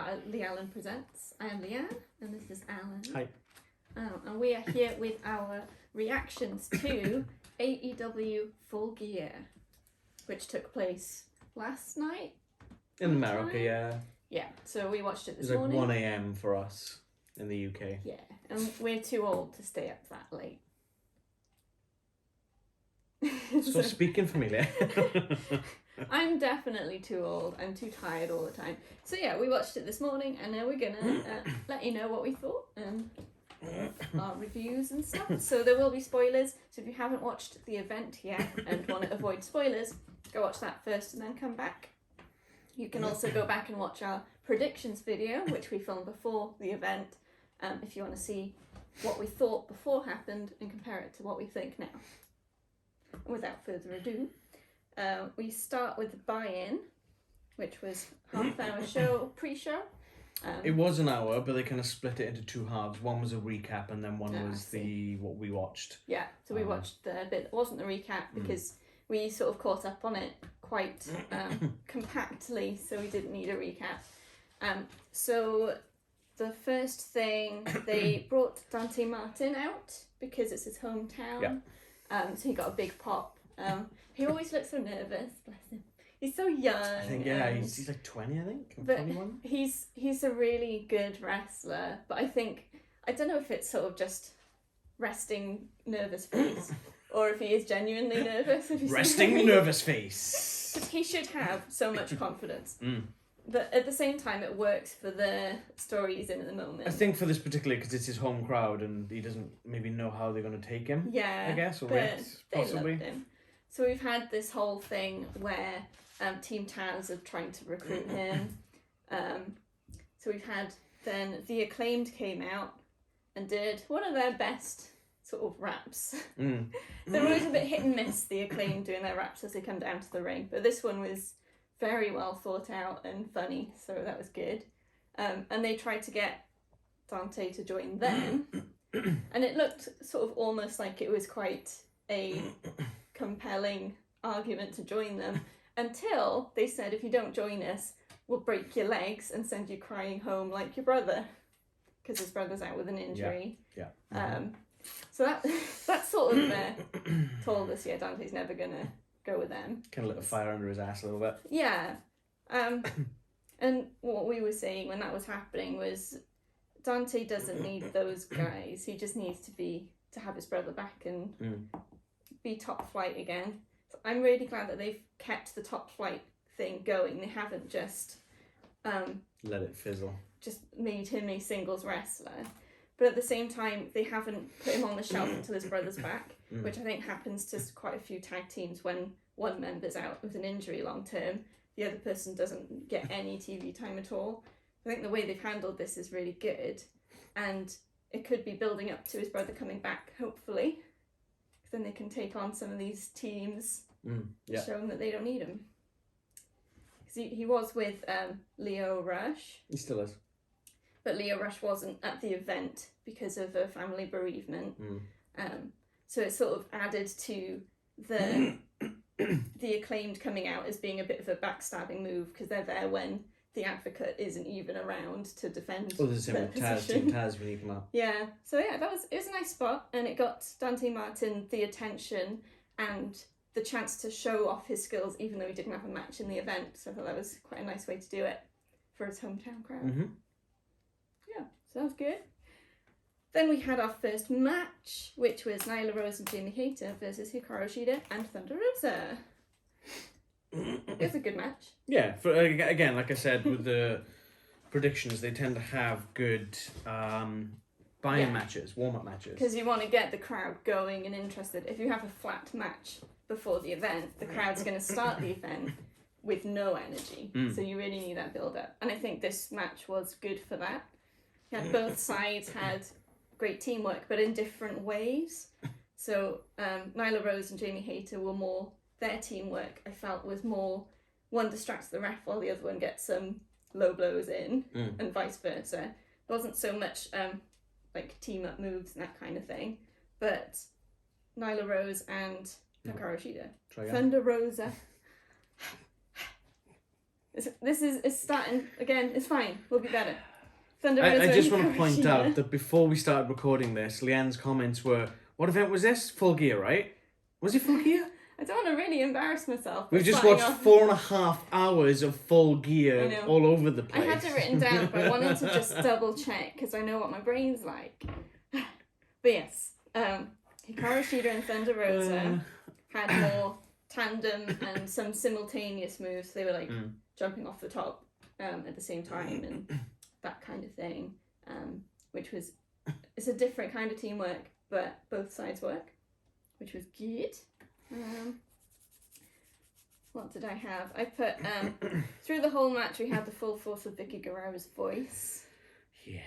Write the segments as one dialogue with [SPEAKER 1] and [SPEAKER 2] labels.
[SPEAKER 1] are the Alan Presents. I am Leanne, and this is Alan.
[SPEAKER 2] Hi.
[SPEAKER 1] And we are here with our reactions to AEW Full Gear, which took place last night.
[SPEAKER 2] In America, yeah.
[SPEAKER 1] Yeah, so we watched it this
[SPEAKER 2] It was
[SPEAKER 1] morning.
[SPEAKER 2] like 1 a.m. for us in the UK.
[SPEAKER 1] Yeah, and we're too old to stay up that late.
[SPEAKER 2] Stop speaking for me, Leah.
[SPEAKER 1] I'm definitely too old. I'm too tired all the time. So yeah, we watched it this morning, and now we're gonna let you know what we thought and our reviews and stuff. So there will be spoilers. So if you haven't watched the event yet and want to avoid spoilers, go watch that first and then come back. You can also go back and watch our predictions video, which we filmed before the event, if you want to see what we thought before happened and compare it to what we think now. Without further ado, we start with the buy-in, which was half-hour show, pre-show.
[SPEAKER 2] It was an hour, but they kind of split it into two halves. One was a recap, and then one was what we watched.
[SPEAKER 1] Yeah, so we watched the bit that wasn't the recap because we sort of caught up on it quite compactly, so we didn't need a recap. So the first thing, they brought Dante Martin out because it's his hometown.
[SPEAKER 2] Yeah.
[SPEAKER 1] So he got a big pop. He always looks so nervous, bless him. He's so young.
[SPEAKER 2] I think, he's like 20, I think.
[SPEAKER 1] But
[SPEAKER 2] 21.
[SPEAKER 1] He's a really good wrestler, but I don't know if it's sort of just resting nervous face or if he is genuinely nervous.
[SPEAKER 2] Resting nervous face.
[SPEAKER 1] But he should have so much confidence. But at the same time, it works for the story he's in at the moment.
[SPEAKER 2] I think for this particularly, because it's his home crowd and he doesn't maybe know how they're going to take him.
[SPEAKER 1] Yeah,
[SPEAKER 2] I guess, or
[SPEAKER 1] but
[SPEAKER 2] react, possibly.
[SPEAKER 1] They loved him. So we've had this whole thing where Team Taz are trying to recruit him. So we've had then The Acclaimed came out and did one of their best sort of raps. They're always a bit hit and miss, The Acclaimed, doing their raps as they come down to the ring. But this one was very well thought out and funny, so that was good. And they tried to get Dante to join them, and it looked sort of almost like it was quite a compelling argument to join them, until they said, if you don't join us, we'll break your legs and send you crying home like your brother, because his brother's out with an injury.
[SPEAKER 2] Yeah.
[SPEAKER 1] So that sort of told us, yeah, Dante's never gonna go with them.
[SPEAKER 2] Kind of lit a fire under his ass a little bit.
[SPEAKER 1] Yeah. And what we were saying when that was happening was Dante doesn't need those guys. He just needs to have his brother back and be top flight again. So I'm really glad that they've kept the top flight thing going. They haven't just
[SPEAKER 2] let it fizzle.
[SPEAKER 1] Just made him a singles wrestler. But at the same time, they haven't put him on the shelf until his brother's back, which I think happens to quite a few tag teams when one member's out with an injury long term, the other person doesn't get any TV time at all. I think the way they've handled this is really good, and it could be building up to his brother coming back, hopefully. Then they can take on some of these teams, show them that they don't need him. Because he was with Leo Rush.
[SPEAKER 2] He still is.
[SPEAKER 1] But Leo Rush wasn't at the event because of a family bereavement. So it sort of added to the Acclaimed coming out as being a bit of a backstabbing move, because they're there when the Advocate isn't even around to defend
[SPEAKER 2] there's the same
[SPEAKER 1] their
[SPEAKER 2] with Taz,
[SPEAKER 1] position.
[SPEAKER 2] Taz when he came out.
[SPEAKER 1] Yeah, so yeah, it was a nice spot, and it got Dante Martin the attention and the chance to show off his skills, even though he didn't have a match in the event. So I thought that was quite a nice way to do it for his hometown crowd. Yeah, so that was good. Then we had our first match, which was Nyla, Rose and Jamie Hayter versus Hikaru, Shida and Thunder Rosa. It was a good match.
[SPEAKER 2] Yeah, again, like I said, with the predictions, they tend to have good buy-in matches, warm-up matches.
[SPEAKER 1] Because you want to get the crowd going and interested. If you have a flat match before the event, the crowd's going to start the event with no energy. So you really need that build-up. And I think this match was good for that. Both sides had great teamwork, but in different ways. So Nyla Rose and Jamie Hayter were more, their teamwork I felt was more, one distracts the ref while the other one gets some low blows in, and vice versa. It wasn't so much like team up moves and that kind of thing, but Nyla Rose and Hikaru Shida. Thunder Rosa. It's starting again. It's fine. We'll be better. Thunder
[SPEAKER 2] I
[SPEAKER 1] Rosa
[SPEAKER 2] just
[SPEAKER 1] and
[SPEAKER 2] want to point
[SPEAKER 1] Hikaru
[SPEAKER 2] out
[SPEAKER 1] Shida.
[SPEAKER 2] that before we started recording this, Leanne's comments were, "What event was this? Full Gear, right? Was it Full Gear?"
[SPEAKER 1] I don't want to really embarrass myself.
[SPEAKER 2] We've just
[SPEAKER 1] starting
[SPEAKER 2] watched
[SPEAKER 1] off-
[SPEAKER 2] 4.5 hours of Full
[SPEAKER 1] I
[SPEAKER 2] Gear
[SPEAKER 1] know.
[SPEAKER 2] all over the
[SPEAKER 1] I
[SPEAKER 2] place.
[SPEAKER 1] had it written down, but I wanted to just double check because I know what my brain's like. But yes, Hikaru Shida and Thunder Rosa had more tandem and some simultaneous moves. They were like jumping off the top at the same time and that kind of thing, which was it's a different kind of teamwork, but both sides work, which was good. What did I have? I put through the whole match we had the full force of Vicky Guerrero's voice.
[SPEAKER 2] Yeah.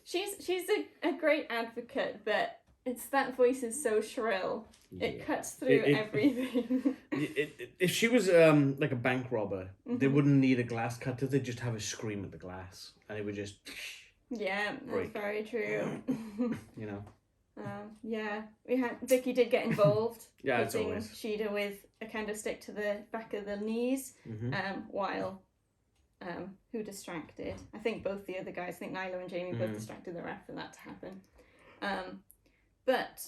[SPEAKER 1] She's a great advocate, but it's that voice is so shrill.
[SPEAKER 2] Yeah.
[SPEAKER 1] It cuts through everything.
[SPEAKER 2] If she was like a bank robber, they
[SPEAKER 1] Mm-hmm.
[SPEAKER 2] wouldn't need a glass cutter. They'd just have a scream at the glass, and it would just,
[SPEAKER 1] Yeah, that's
[SPEAKER 2] break.
[SPEAKER 1] very true.
[SPEAKER 2] you know.
[SPEAKER 1] Yeah, Vicky did get involved.
[SPEAKER 2] Yeah, it's
[SPEAKER 1] hitting
[SPEAKER 2] always.
[SPEAKER 1] Shida with a kind of stick to the back of the knees. While who distracted? I think both the other guys. I think Nyla and Jamie both distracted the ref for that to happen. But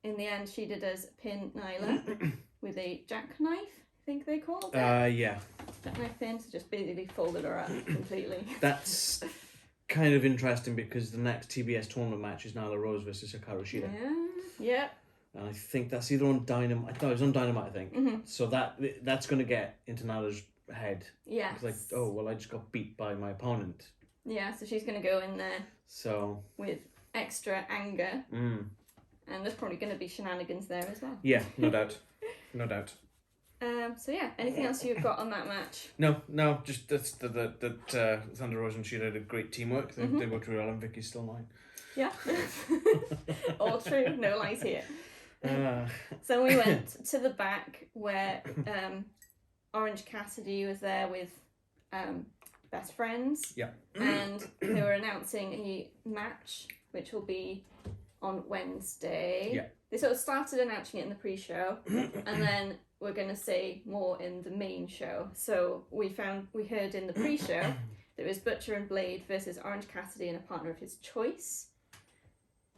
[SPEAKER 1] in the end, Shida does pin Nyla with a jackknife. I think they called it.
[SPEAKER 2] Yeah.
[SPEAKER 1] Jackknife pin. So just basically folded her up completely.
[SPEAKER 2] That's kind of interesting because the next TBS tournament match is Nyla Rose versus Hikaru Shida.
[SPEAKER 1] Yeah.
[SPEAKER 2] And I think that's either on Dynamite. No, it was on Dynamite, I think.
[SPEAKER 1] Mm-hmm.
[SPEAKER 2] So that's going to get into Nyla's head.
[SPEAKER 1] Yeah.
[SPEAKER 2] It's like, oh, well, I just got beat by my opponent.
[SPEAKER 1] Yeah, so she's going to go in there
[SPEAKER 2] So.
[SPEAKER 1] with extra anger. And there's probably going to be shenanigans there as well.
[SPEAKER 2] Yeah, no doubt. No doubt.
[SPEAKER 1] So yeah, anything else you've got on that match?
[SPEAKER 2] No, just that Thunder Rosa and Shida did a great teamwork. They worked really well, and Vicky's still mine.
[SPEAKER 1] Yeah. All true, no lies here. So we went to the back where Orange Cassidy was there with Best Friends.
[SPEAKER 2] Yeah.
[SPEAKER 1] And they were announcing a match, which will be on Wednesday.
[SPEAKER 2] Yeah.
[SPEAKER 1] They sort of started announcing it in the pre-show, and then we're going to say more in the main show. So we heard in the pre-show that it was Butcher and Blade versus Orange Cassidy and a partner of his choice.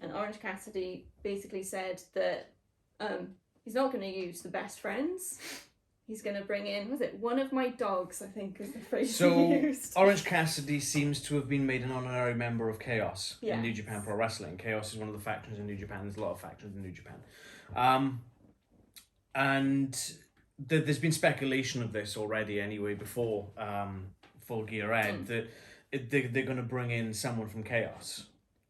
[SPEAKER 1] And Orange Cassidy basically said that he's not going to use the Best Friends. He's going to bring in, was it one of my dogs, I think is the phrase he used.
[SPEAKER 2] Orange Cassidy seems to have been made an honorary member of Chaos in New Japan Pro Wrestling. Chaos is one of the factions in New Japan. There's a lot of factions in New Japan. And there's been speculation of this already anyway before Full Gear Ed, that they're going to bring in someone from Chaos.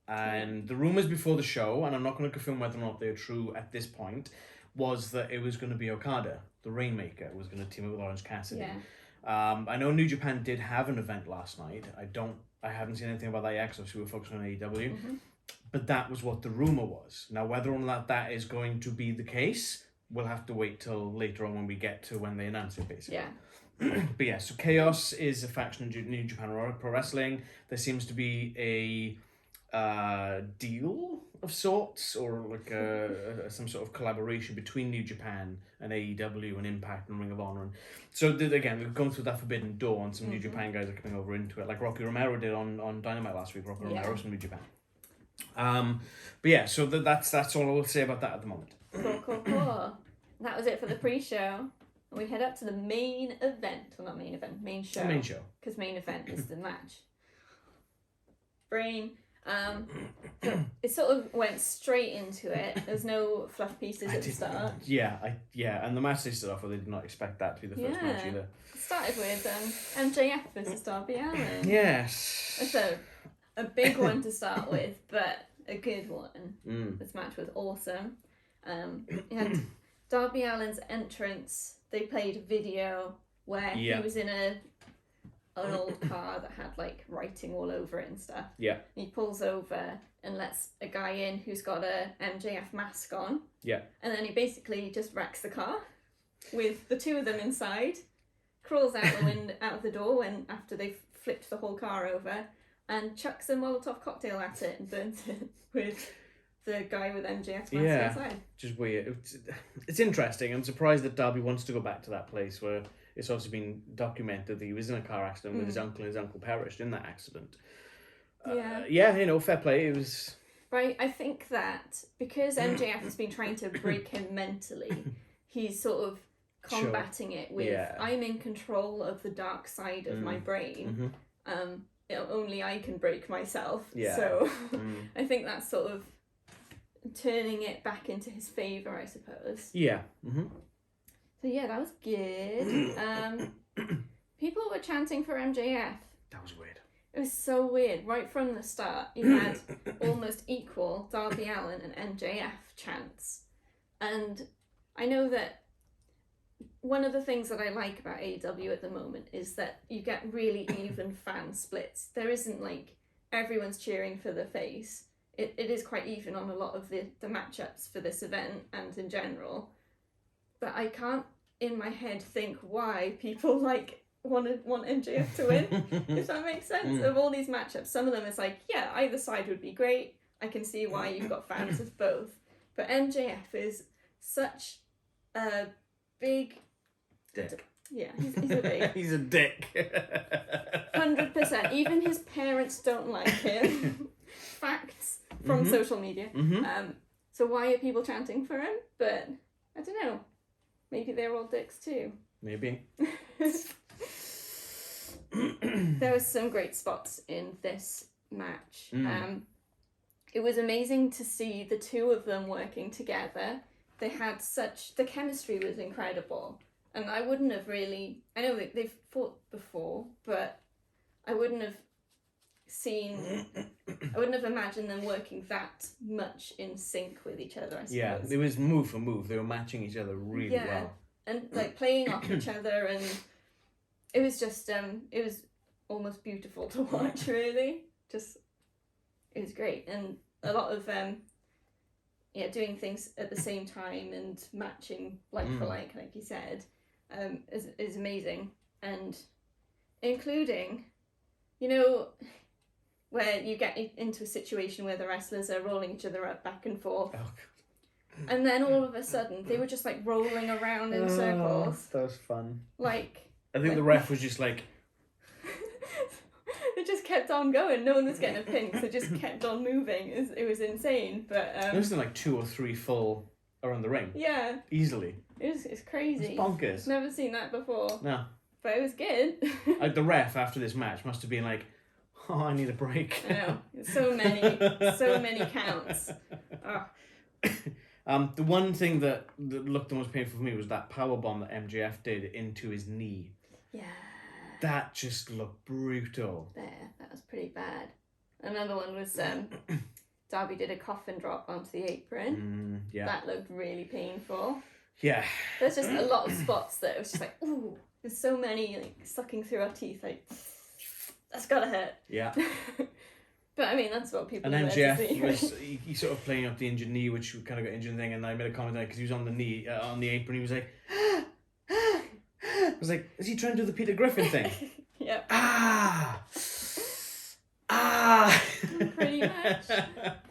[SPEAKER 2] And the rumours before the show, and I'm not going to confirm whether or not they're true at this point, was that it was going to be Okada, the Rainmaker, was going to team up with Orange Cassidy.
[SPEAKER 1] Yeah.
[SPEAKER 2] I know New Japan did have an event last night. I haven't seen anything about that yet because obviously we're focusing on AEW. But that was what the rumour was. Now, whether or not that is going to be the case, we'll have to wait till later on when we get to when they announce it, basically.
[SPEAKER 1] Yeah.
[SPEAKER 2] But yeah, so Chaos is a faction in New Japan Pro Wrestling. There seems to be a deal of sorts, or like some sort of collaboration between New Japan and AEW and Impact and Ring of Honor. And so again, we've gone through that forbidden door, and some New Japan guys are coming over into it, like Rocky Romero did on Dynamite last week. Rocky Romero's from New Japan. But yeah, so that's all I will say about that at the moment.
[SPEAKER 1] Cool. That was it for the pre-show. We head up to the main event. Well, not main event, main show.
[SPEAKER 2] The main show.
[SPEAKER 1] Because main event is the match. Brain. So it sort of went straight into it. There's no fluff pieces at the start.
[SPEAKER 2] Yeah, and the match they started off with, they did not expect that to be the first match either.
[SPEAKER 1] It started with MJF versus Darby Allin.
[SPEAKER 2] Yes.
[SPEAKER 1] So a big one to start with, but a good one. This match was awesome. You had Darby Allin's entrance. They played a video where he was in an old car that had like writing all over it and stuff.
[SPEAKER 2] Yeah.
[SPEAKER 1] And he pulls over and lets a guy in who's got a MJF mask on.
[SPEAKER 2] Yeah.
[SPEAKER 1] And then he basically just wrecks the car with the two of them inside, crawls out the window, out of the door after they've flipped the whole car over, and chucks a Molotov cocktail at it and burns it with the guy with MJF's mask inside.
[SPEAKER 2] Just weird. It's interesting. I'm surprised that Darby wants to go back to that place where it's obviously been documented that he was in a car accident with his uncle, and his uncle perished in that accident. Yeah, fair play. It was...
[SPEAKER 1] Right, I think that because MJF has been trying to break him mentally, he's sort of combating it with, I'm in control of the dark side of my brain. Only I can break myself. Yeah. So I think that's sort of turning it back into his favour, I suppose.
[SPEAKER 2] Yeah.
[SPEAKER 1] So yeah, that was good. People were chanting for MJF.
[SPEAKER 2] That was weird.
[SPEAKER 1] It was so weird. Right from the start, you had almost equal Darby Allin and MJF chants. And I know that one of the things that I like about AEW at the moment is that you get really even fan splits. There isn't like everyone's cheering for the face. It is quite even on a lot of the matchups for this event and in general. But I can't in my head think why people want MJF to win, if that makes sense. Of all these matchups, some of them it's like, yeah, either side would be great. I can see why you've got fans of both. But MJF is such a big...
[SPEAKER 2] dick.
[SPEAKER 1] Yeah, he's a big...
[SPEAKER 2] He's a dick.
[SPEAKER 1] 100%. Even his parents don't like him. Facts from social media. So why are people chanting for him? But, I don't know. Maybe they're all dicks too.
[SPEAKER 2] Maybe.
[SPEAKER 1] There was some great spots in this match. It was amazing to see the two of them working together. They had the chemistry was incredible. And I wouldn't have really, I know they've fought before, but I wouldn't have imagined them working that much in sync with each other, I suppose.
[SPEAKER 2] Yeah, it was move for move. They were matching each other really well.
[SPEAKER 1] And playing off each other, and it was just, it was almost beautiful to watch, really. It was great. And a lot of, doing things at the same time and matching like for like you said, is amazing. And including, where you get into a situation where the wrestlers are rolling each other up back and forth. Oh, and then all of a sudden, they were just rolling around in circles.
[SPEAKER 2] That was fun.
[SPEAKER 1] I
[SPEAKER 2] think the ref was just like...
[SPEAKER 1] It just kept on going. No one was getting a pin because it just kept on moving. It was insane. But
[SPEAKER 2] there was 2 or 3 full around the ring.
[SPEAKER 1] Yeah.
[SPEAKER 2] Easily.
[SPEAKER 1] It's crazy.
[SPEAKER 2] It's bonkers.
[SPEAKER 1] Never seen that before.
[SPEAKER 2] No.
[SPEAKER 1] But it was good.
[SPEAKER 2] The ref after this match must have been like, oh, I need a break.
[SPEAKER 1] I know. So many counts. Oh.
[SPEAKER 2] The one thing that looked the most painful for me was that powerbomb that MJF did into his knee.
[SPEAKER 1] Yeah.
[SPEAKER 2] That just looked brutal.
[SPEAKER 1] That was pretty bad. Another one was Darby did a coffin drop onto the apron.
[SPEAKER 2] Yeah.
[SPEAKER 1] That looked really painful.
[SPEAKER 2] Yeah.
[SPEAKER 1] There's just a lot of spots that it was just ooh, there's so many sucking through our teeth, that's gotta hurt.
[SPEAKER 2] Yeah.
[SPEAKER 1] But I mean, that's what people.
[SPEAKER 2] And then MJF was he sort of playing up the injured knee, which kind of got injured thing, and I made a comment because he was on the knee on the apron. He was like, I was like, is he trying to do the Peter Griffin thing?
[SPEAKER 1] Yeah. Pretty much.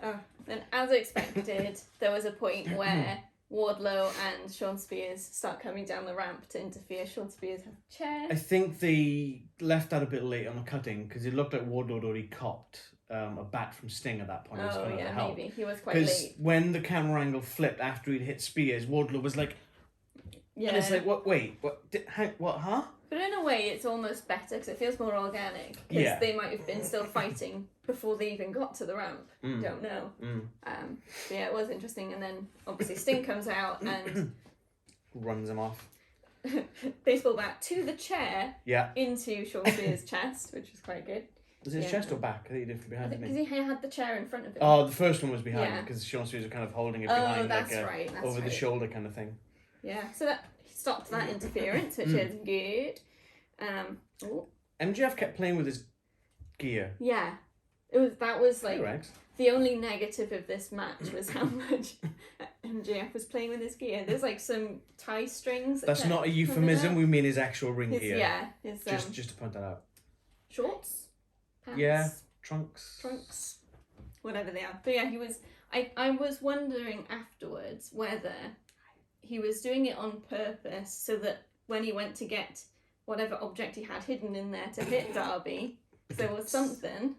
[SPEAKER 1] Oh. And as expected, there was a point where Wardlow and Sean Spears start coming down the ramp to interfere. Sean Spears has a chair.
[SPEAKER 2] I think they left that a bit late on the cutting because it looked like Wardlow had already copped a bat from Sting at that point.
[SPEAKER 1] Oh, yeah, maybe. He was quite late.
[SPEAKER 2] Because when the camera angle flipped after he'd hit Spears, Wardlow was like... Yeah. And it's like, what? Wait, what? What? Huh?
[SPEAKER 1] But in a way, it's almost better because it feels more organic. Because they might have been still fighting before they even got to the ramp. Don't know. But yeah, it was interesting. And then obviously Sting comes out and
[SPEAKER 2] runs him off.
[SPEAKER 1] Baseball bat to the chair.
[SPEAKER 2] Yeah.
[SPEAKER 1] Into Sean Spears' chest, which was quite good.
[SPEAKER 2] Was it his chest or back? I think he did from behind him.
[SPEAKER 1] Because he had the chair in front of him.
[SPEAKER 2] Oh, the first one was behind him because Sean Spears was kind of holding it behind,
[SPEAKER 1] that's right. That's
[SPEAKER 2] over the shoulder kind of thing.
[SPEAKER 1] Yeah, so that stopped that interference, which is good.
[SPEAKER 2] MJF kept playing with his gear.
[SPEAKER 1] Yeah, that was the only negative of this match was how much MJF was playing with his gear. There's some tie strings.
[SPEAKER 2] That's not a euphemism. We mean his actual ring gear.
[SPEAKER 1] Yeah,
[SPEAKER 2] just to point that out.
[SPEAKER 1] Shorts, pants,
[SPEAKER 2] yeah, trunks,
[SPEAKER 1] whatever they are. But yeah, he was. I was wondering afterwards whether he was doing it on purpose so that when he went to get whatever object he had hidden in there to hit Darby. So there was something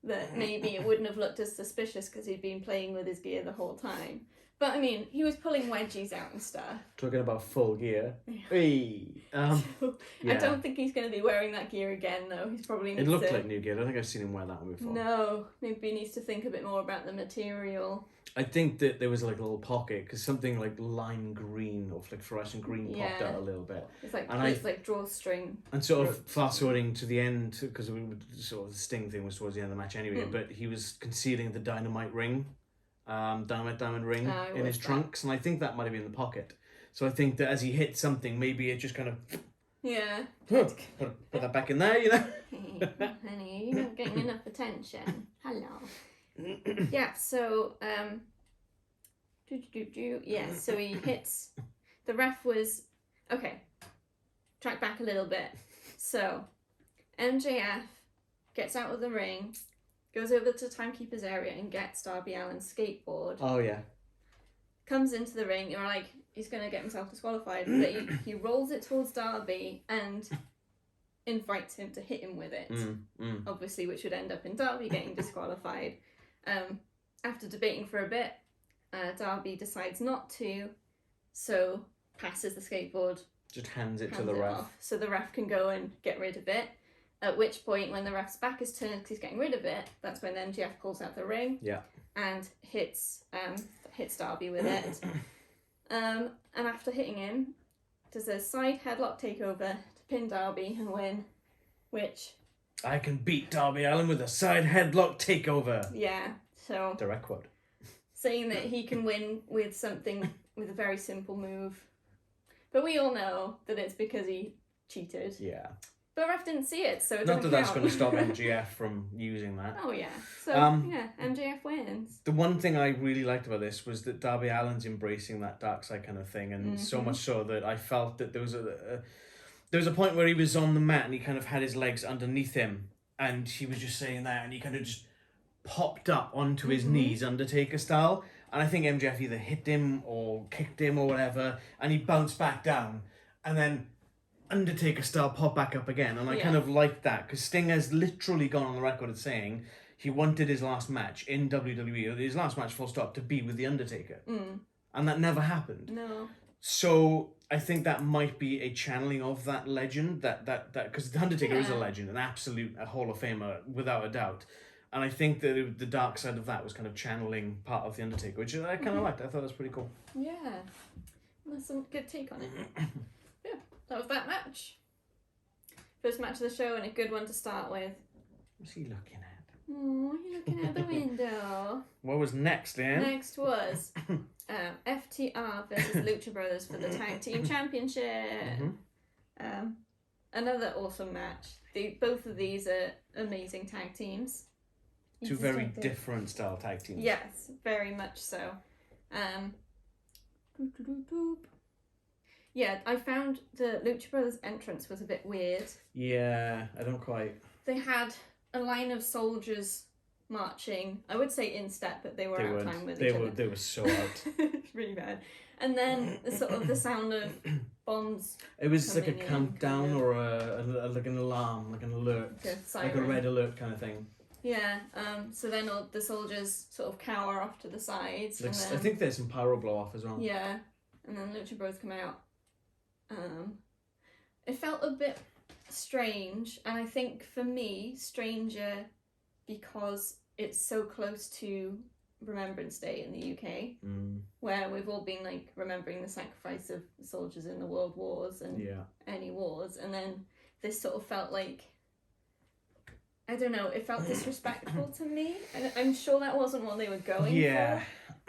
[SPEAKER 1] that maybe it wouldn't have looked as suspicious because he'd been playing with his gear the whole time. But I mean, he was pulling wedgies out and stuff.
[SPEAKER 2] Talking about full gear. Hey.
[SPEAKER 1] I don't think he's going to be wearing that gear again, though. He's probably needs
[SPEAKER 2] It looked like new gear. I don't think I've seen him wear that one before.
[SPEAKER 1] No, maybe he needs to think a bit more about the material.
[SPEAKER 2] I think that there was like a little pocket because something like lime green or like fluorescent green popped out a little bit.
[SPEAKER 1] It's like like drawstring.
[SPEAKER 2] And sort of fast forwarding to the end because sort of the Sting thing was towards the end of the match anyway. But he was concealing the dynamite ring, diamond ring in his trunks, and I think that might have been in the pocket. So I think that as he hit something, maybe it just kind of put that back in there, you know.
[SPEAKER 1] Hey, honey, you're not getting enough attention. Hello. Yeah, so so he hits the ref was okay. Track back a little bit. So MJF gets out of the ring, goes over to the timekeeper's area and gets Darby Allin's skateboard.
[SPEAKER 2] Oh yeah.
[SPEAKER 1] Comes into the ring, you're like, he's gonna get himself disqualified, but he rolls it towards Darby and invites him to hit him with it. Obviously, which would end up in Darby getting disqualified. After debating for a bit, Darby decides not to, so passes the skateboard.
[SPEAKER 2] Just hands it to the ref.
[SPEAKER 1] Off, so the ref can go and get rid of it. At which point, when the ref's back is turned because he's getting rid of it, that's when MJF pulls out the ring.
[SPEAKER 2] Yeah. And
[SPEAKER 1] hits Darby with it. And after hitting him, does a side headlock takeover to pin Darby and win, which...
[SPEAKER 2] I can beat Darby Allin with a side headlock takeover.
[SPEAKER 1] Yeah, so...
[SPEAKER 2] Direct quote.
[SPEAKER 1] Saying that he can win with something, with a very simple move. But we all know that it's because he cheated.
[SPEAKER 2] Yeah.
[SPEAKER 1] But ref didn't see it, so it
[SPEAKER 2] Not
[SPEAKER 1] doesn't
[SPEAKER 2] that that's
[SPEAKER 1] count.
[SPEAKER 2] going to stop MJF from using that.
[SPEAKER 1] Oh, yeah. So, MJF wins.
[SPEAKER 2] The one thing I really liked about this was that Darby Allin's embracing that dark side kind of thing, and so much so that I felt that there was a point where he was on the mat and he kind of had his legs underneath him, and he was just saying that, and he kind of just popped up onto his knees, Undertaker style, and I think MJF either hit him or kicked him or whatever, and he bounced back down, and then Undertaker style pop back up again, and I kind of liked that because Sting has literally gone on the record as saying he wanted his last match in WWE, or his last match full stop, to be with the Undertaker, and that never happened.
[SPEAKER 1] No.
[SPEAKER 2] So I think that might be a channeling of that legend, that because the Undertaker is a legend, an absolute Hall of Famer without a doubt, and I think that the dark side of that was kind of channeling part of the Undertaker, which I kind of liked. I thought that was pretty cool.
[SPEAKER 1] Yeah, that's a good take on it. That was that match. First match of the show and a good one to start with.
[SPEAKER 2] What's he looking at?
[SPEAKER 1] Oh, you're looking out the window.
[SPEAKER 2] What was next, Dan?
[SPEAKER 1] Next was FTR versus Lucha Brothers for the Tag Team Championship. Another awesome match. Both of these are amazing tag teams.
[SPEAKER 2] Two very different style tag teams.
[SPEAKER 1] Yes, very much so. Yeah, I found the Lucha Brothers entrance was a bit weird.
[SPEAKER 2] Yeah, I don't quite...
[SPEAKER 1] They had a line of soldiers marching. I would say in step, but they were out of time with each other.
[SPEAKER 2] They were so out.
[SPEAKER 1] It's really bad. And then the sound of bombs.
[SPEAKER 2] It was like a countdown or like an alarm, like an alert, like a red alert kind of thing.
[SPEAKER 1] Yeah. So then all the soldiers sort of cower off to the sides.
[SPEAKER 2] Like,
[SPEAKER 1] and then,
[SPEAKER 2] I think there's some pyro blow off as well.
[SPEAKER 1] Yeah, and then Lucha Bros come out. It felt a bit strange, and I think for me, stranger because it's so close to Remembrance Day in the UK, where we've all been like remembering the sacrifice of the soldiers in the World Wars and any wars, and then this sort of felt like, I don't know, it felt disrespectful to me. I'm sure that wasn't what they were going for.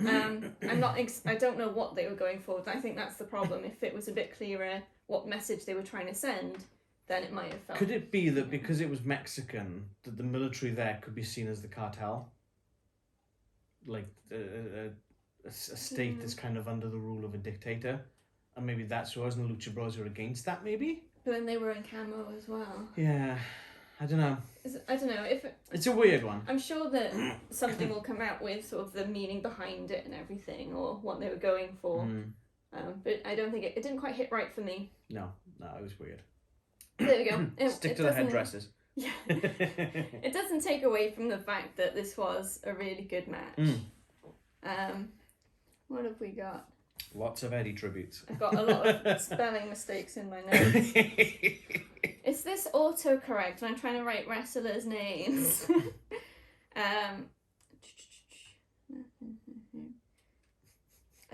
[SPEAKER 1] I don't know what they were going for, but I think that's the problem. If it was a bit clearer what message they were trying to send, then it might have felt...
[SPEAKER 2] Could it be that because it was Mexican, that the military there could be seen as the cartel? Like a state that's kind of under the rule of a dictator? And maybe that's why the Lucha Bros are against that, maybe?
[SPEAKER 1] But then they were in camo as well.
[SPEAKER 2] Yeah, I don't know.
[SPEAKER 1] I don't know.
[SPEAKER 2] It's a weird one.
[SPEAKER 1] I'm sure that something will come out with sort of the meaning behind it and everything, or what they were going for. But I don't think it didn't quite hit right for me.
[SPEAKER 2] No, it was weird.
[SPEAKER 1] There we go.
[SPEAKER 2] Stick to the headdresses.
[SPEAKER 1] Yeah. It doesn't take away from the fact that this was a really good match. What have we got?
[SPEAKER 2] Lots of Eddie tributes.
[SPEAKER 1] I've got a lot of spelling mistakes in my notes. Is this autocorrect when I'm trying to write wrestlers' names? I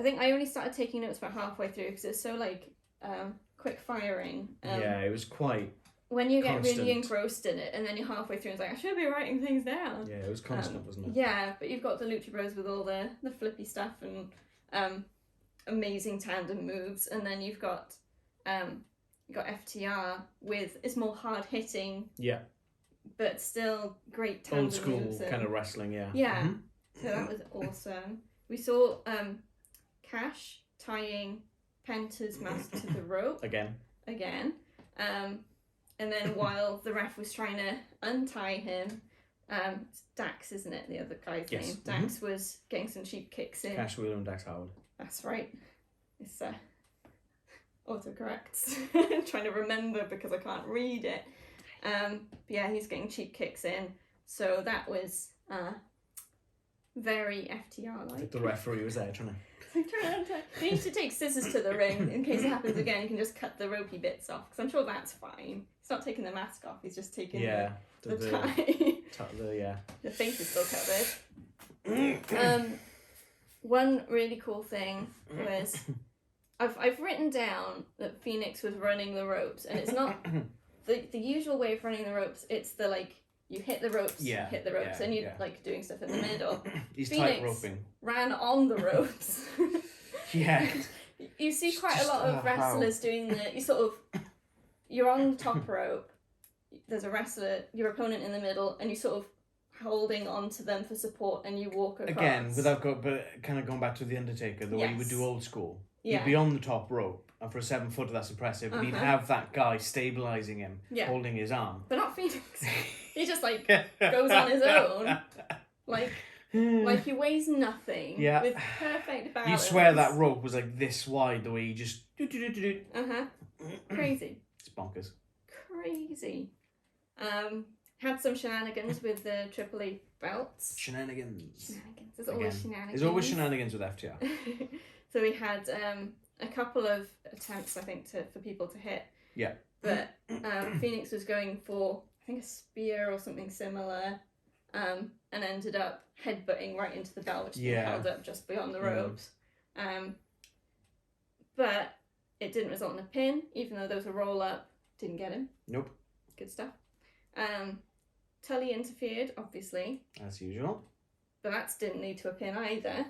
[SPEAKER 1] think I only started taking notes about halfway through because it's so quick firing.
[SPEAKER 2] Yeah, it was quite.
[SPEAKER 1] When you get
[SPEAKER 2] constant.
[SPEAKER 1] really engrossed in it, and then you're halfway through, it's like I should be writing things down.
[SPEAKER 2] Yeah, it was constant, wasn't it?
[SPEAKER 1] Yeah, but you've got the Lucha Bros with all the flippy stuff and amazing tandem moves, and then you've got FTR with it's more hard hitting.
[SPEAKER 2] Yeah.
[SPEAKER 1] But still great tandem
[SPEAKER 2] Old school
[SPEAKER 1] moves
[SPEAKER 2] kind of wrestling, yeah.
[SPEAKER 1] Yeah. So that was awesome. We saw Cash tying Penta's mask to the rope.
[SPEAKER 2] Again.
[SPEAKER 1] And then while the ref was trying to untie him, Dax, isn't it, the other guy's name? Dax was getting some cheap kicks in.
[SPEAKER 2] Cash Wheeler and Dax Howard.
[SPEAKER 1] That's right. It's autocorrect. I'm trying to remember because I can't read it. But yeah, he's getting cheap kicks in. So that was very FTR-like.
[SPEAKER 2] I think the referee was there trying to...
[SPEAKER 1] He needs to take scissors to the ring in case it happens again. You can just cut the ropey bits off because I'm sure that's fine. He's not taking the mask off. He's just taking the tie. The face is still covered. One really cool thing was I've written down that Phoenix was running the ropes, and it's not the usual way of running the ropes. It's the you hit the ropes, and you're doing stuff in the middle.
[SPEAKER 2] He's
[SPEAKER 1] Phoenix
[SPEAKER 2] tight roping.
[SPEAKER 1] Ran on the ropes.
[SPEAKER 2] Yeah.
[SPEAKER 1] You see quite a lot of wrestlers doing you're on the top rope, there's a wrestler, your opponent in the middle, and you sort of holding on to them for support and you walk across.
[SPEAKER 2] Again, but kind of going back to The Undertaker, the way he would do old school.
[SPEAKER 1] Yeah.
[SPEAKER 2] He'd be on the top rope, and for a 7-footer that's impressive, but he'd have that guy stabilising him, holding his arm.
[SPEAKER 1] But not Phoenix. He just goes on his own. Like he weighs nothing. Yeah. With perfect balance.
[SPEAKER 2] You'd swear that rope was this wide, the way he just
[SPEAKER 1] Crazy.
[SPEAKER 2] It's bonkers.
[SPEAKER 1] Crazy. Had some shenanigans with the AAA belts.
[SPEAKER 2] Shenanigans.
[SPEAKER 1] There's always shenanigans.
[SPEAKER 2] There's always shenanigans with FTR.
[SPEAKER 1] So we had a couple of attempts, I think, for people to hit.
[SPEAKER 2] Yeah.
[SPEAKER 1] But Phoenix was going for, I think, a spear or something similar, and ended up headbutting right into the bell, which was held up just beyond the ropes. But it didn't result in a pin, even though there was a roll-up. Didn't get him.
[SPEAKER 2] Nope.
[SPEAKER 1] Good stuff. Tully interfered, obviously.
[SPEAKER 2] As usual.
[SPEAKER 1] But that didn't lead to a pin either.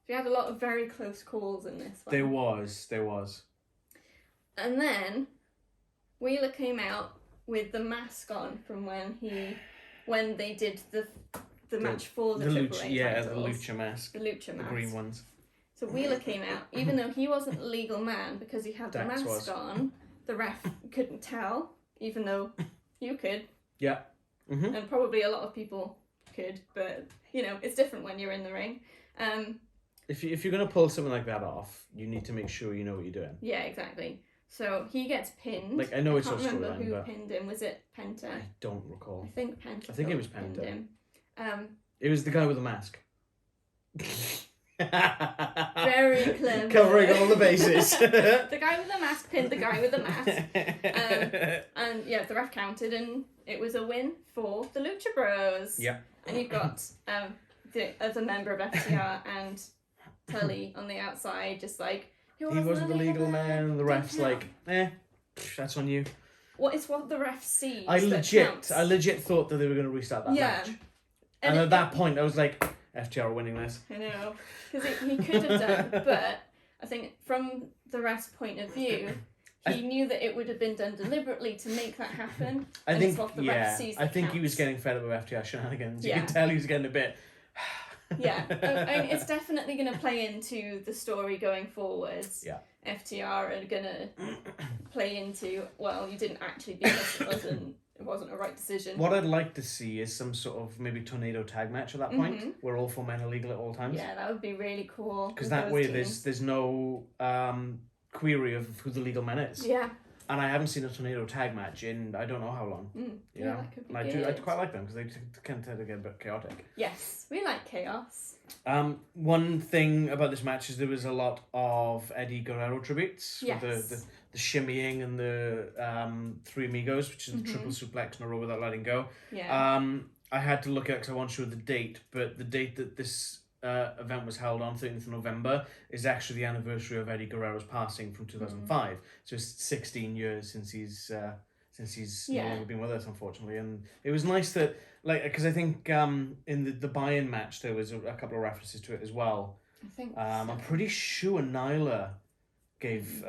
[SPEAKER 1] We had a lot of very close calls in this one.
[SPEAKER 2] There was.
[SPEAKER 1] And then Wheeler came out with the mask on from when they did the match for the AAA
[SPEAKER 2] Lucha, yeah,
[SPEAKER 1] titles.
[SPEAKER 2] the Lucha mask.
[SPEAKER 1] The Lucha mask.
[SPEAKER 2] The green ones.
[SPEAKER 1] So Wheeler came out, even though he wasn't a legal man because he had the mask on, the ref couldn't tell, even though you could.
[SPEAKER 2] Yeah. Mm-hmm.
[SPEAKER 1] And probably a lot of people could, but, it's different when you're in the ring.
[SPEAKER 2] If you're going to pull something like that off, you need to make sure you know what you're doing.
[SPEAKER 1] Yeah, exactly. So he gets pinned.
[SPEAKER 2] I know it's
[SPEAKER 1] I
[SPEAKER 2] all
[SPEAKER 1] can't remember who
[SPEAKER 2] but
[SPEAKER 1] pinned him. Was it Penta?
[SPEAKER 2] I don't recall.
[SPEAKER 1] I think Penta.
[SPEAKER 2] I think it was Penta.
[SPEAKER 1] Pinned him.
[SPEAKER 2] It was the guy with the mask.
[SPEAKER 1] Very clever.
[SPEAKER 2] Covering all the bases.
[SPEAKER 1] The guy with the mask pinned the guy with the mask. And yeah, the ref counted, and it was a win for the Lucha Bros.
[SPEAKER 2] Yeah.
[SPEAKER 1] And you've got the other member of FTR and Tully on the outside, just he
[SPEAKER 2] wasn't the legal man. The ref's that's on you.
[SPEAKER 1] It's what the ref sees.
[SPEAKER 2] I legit thought that they were going to restart that match. And at that point, I was like, FTR are winning this.
[SPEAKER 1] I know. Because he could have done, but I think from the ref's point of view, he knew that it would have been done deliberately to make that happen.
[SPEAKER 2] I think
[SPEAKER 1] he
[SPEAKER 2] was getting fed up with FTR shenanigans. You could tell he was getting a bit...
[SPEAKER 1] Yeah. I mean, it's definitely going to play into the story going forwards.
[SPEAKER 2] Yeah.
[SPEAKER 1] FTR are going to play into, you didn't actually beat us, it wasn't a right decision.
[SPEAKER 2] What I'd like to see is some sort of maybe tornado tag match at that point, where all 4 men are legal at all times.
[SPEAKER 1] Yeah, that would be really cool.
[SPEAKER 2] Because that way there's no query of who the legal man is.
[SPEAKER 1] Yeah.
[SPEAKER 2] And I haven't seen a tornado tag match in I don't know how long.
[SPEAKER 1] Yeah, that could be
[SPEAKER 2] and
[SPEAKER 1] good.
[SPEAKER 2] I quite like them because they can tend to get a bit chaotic.
[SPEAKER 1] Yes, we like chaos.
[SPEAKER 2] One thing about this match is there was a lot of Eddie Guerrero tributes.
[SPEAKER 1] Yes.
[SPEAKER 2] With the shimmying and the Three Amigos, which is the triple suplex in a row without letting go.
[SPEAKER 1] Yeah.
[SPEAKER 2] I had to look at it because I wasn't sure the date, but the date that this event was held on, 13th of November, is actually the anniversary of Eddie Guerrero's passing from 2005. So it's 16 years since he's no longer been with us, unfortunately. And it was nice that, like, because I think in the buy-in match there was a couple of references to it as well.
[SPEAKER 1] I think
[SPEAKER 2] I'm pretty sure Nyla gave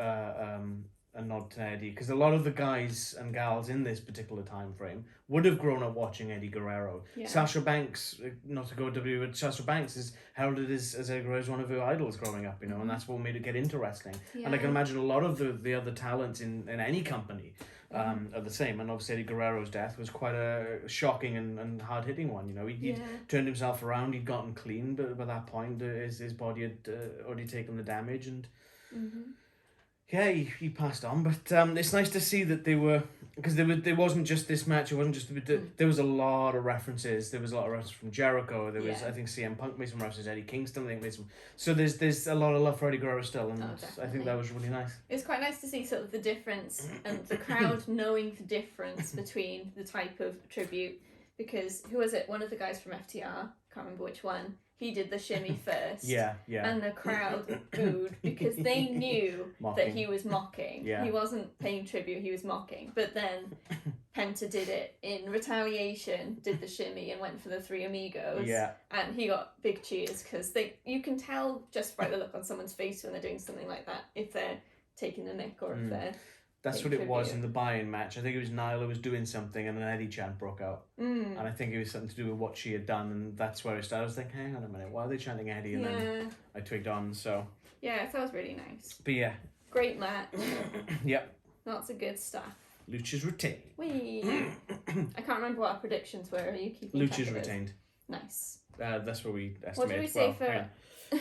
[SPEAKER 2] a nod to Eddie, because a lot of the guys and gals in this particular time frame would have grown up watching Eddie Guerrero.
[SPEAKER 1] Yeah.
[SPEAKER 2] Sasha Banks, not to go WWE, but Sasha Banks is heralded as Eddie Guerrero as one of her idols growing up, and that's what made her get into wrestling.
[SPEAKER 1] Yeah.
[SPEAKER 2] And I can imagine a lot of the other talents in any company are the same. And obviously Eddie Guerrero's death was quite a shocking and hard-hitting one. He'd turned himself around, he'd gotten clean, but by that point his body had already taken the damage, and yeah, he passed on. But it's nice to see that they were, because there wasn't just this match, it wasn't just there was a lot of references. There was a lot of references from Jericho. There was, I think, CM Punk made some references, Eddie Kingston, I think made some. So there's a lot of love for Eddie Guerrero still, and I think that was really nice.
[SPEAKER 1] It's quite nice to see sort of the difference and the crowd knowing the difference between the type of tribute, because who was it? One of the guys from FTR, can't remember which one. He did the shimmy first.
[SPEAKER 2] Yeah.
[SPEAKER 1] And the crowd booed because they knew that he was mocking.
[SPEAKER 2] Yeah.
[SPEAKER 1] He wasn't paying tribute, he was mocking. But then Penta did it in retaliation, did the shimmy and went for the Three Amigos.
[SPEAKER 2] Yeah.
[SPEAKER 1] And he got big cheers because you can tell just by the look on someone's face when they're doing something like that, if they're taking a nick or if they're...
[SPEAKER 2] That's what it was in the buy-in match. I think it was Nyla was doing something and an Eddie chant broke out. And I think it was something to do with what she had done, and that's where it started. I was thinking, hang on a minute, why are they chanting Eddie? And then I twigged on, so...
[SPEAKER 1] Yeah, that was really nice.
[SPEAKER 2] But yeah.
[SPEAKER 1] Great match.
[SPEAKER 2] Yep.
[SPEAKER 1] Lots of good stuff.
[SPEAKER 2] Lucha's retained.
[SPEAKER 1] Whee! I can't remember what our predictions were. Are you keeping
[SPEAKER 2] Lucha's retained.
[SPEAKER 1] Nice.
[SPEAKER 2] That's what we estimated.
[SPEAKER 1] What did we say for...
[SPEAKER 2] Hang on.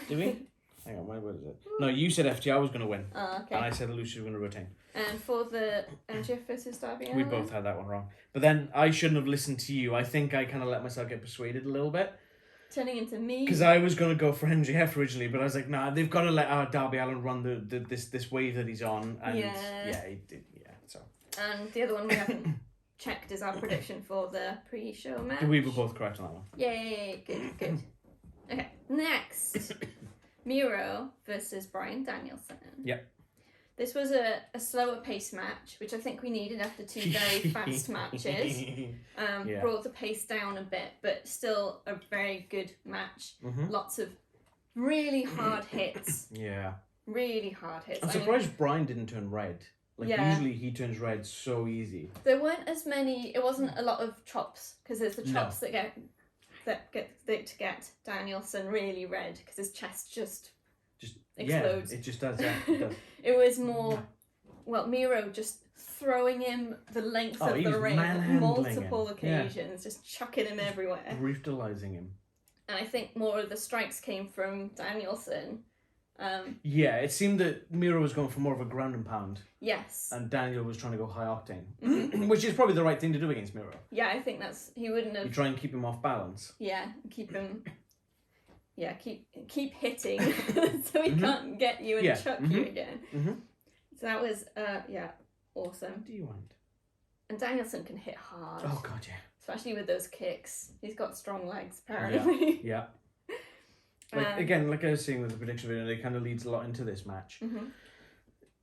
[SPEAKER 2] Did we? Hang on, what is it? No, you said FTR was going to win.
[SPEAKER 1] Oh, okay.
[SPEAKER 2] And I said Lucha was going to retain.
[SPEAKER 1] And for the MJF versus Darby Allin?
[SPEAKER 2] We both had that one wrong. But then I shouldn't have listened to you. I think I kind of let myself get persuaded a little bit.
[SPEAKER 1] Turning into me?
[SPEAKER 2] Because I was going to go for MJF originally, but I was like, nah, they've got to let Darby Allin run this wave that he's on. And he did, so.
[SPEAKER 1] And the other one we haven't checked is our prediction for the pre-show match.
[SPEAKER 2] We were both correct on that one.
[SPEAKER 1] Yay, good. Okay, next. Miro versus Bryan Danielson.
[SPEAKER 2] Yep.
[SPEAKER 1] This was a slower pace match, which I think we needed after two very fast matches. Brought the pace down a bit, but still a very good match. Lots of really hard hits.
[SPEAKER 2] Yeah.
[SPEAKER 1] Really hard hits.
[SPEAKER 2] I'm surprised Bryan didn't turn red. Usually he turns red so easy.
[SPEAKER 1] There weren't as many, it wasn't a lot of chops, because there's the chops that get Danielson really red, because his chest just explodes.
[SPEAKER 2] Yeah, it just does, it does.
[SPEAKER 1] It was more, Miro just throwing him the length of the ring on multiple occasions, just chucking him everywhere.
[SPEAKER 2] Brutalising him.
[SPEAKER 1] And I think more of the strikes came from Danielson.
[SPEAKER 2] It seemed that Miro was going for more of a ground and pound.
[SPEAKER 1] Yes.
[SPEAKER 2] And Daniel was trying to go high octane, which is probably the right thing to do against Miro.
[SPEAKER 1] Yeah, I think he wouldn't have...
[SPEAKER 2] You try and keep him off balance.
[SPEAKER 1] Yeah, keep him... Yeah, keep hitting so he can't get you and chuck you again. So that was, awesome.
[SPEAKER 2] Do you want?
[SPEAKER 1] And Danielson can hit hard.
[SPEAKER 2] Oh, God, yeah.
[SPEAKER 1] Especially with those kicks. He's got strong legs, apparently.
[SPEAKER 2] Yeah. Again, like I was saying with the prediction video, it kind of leads a lot into this match.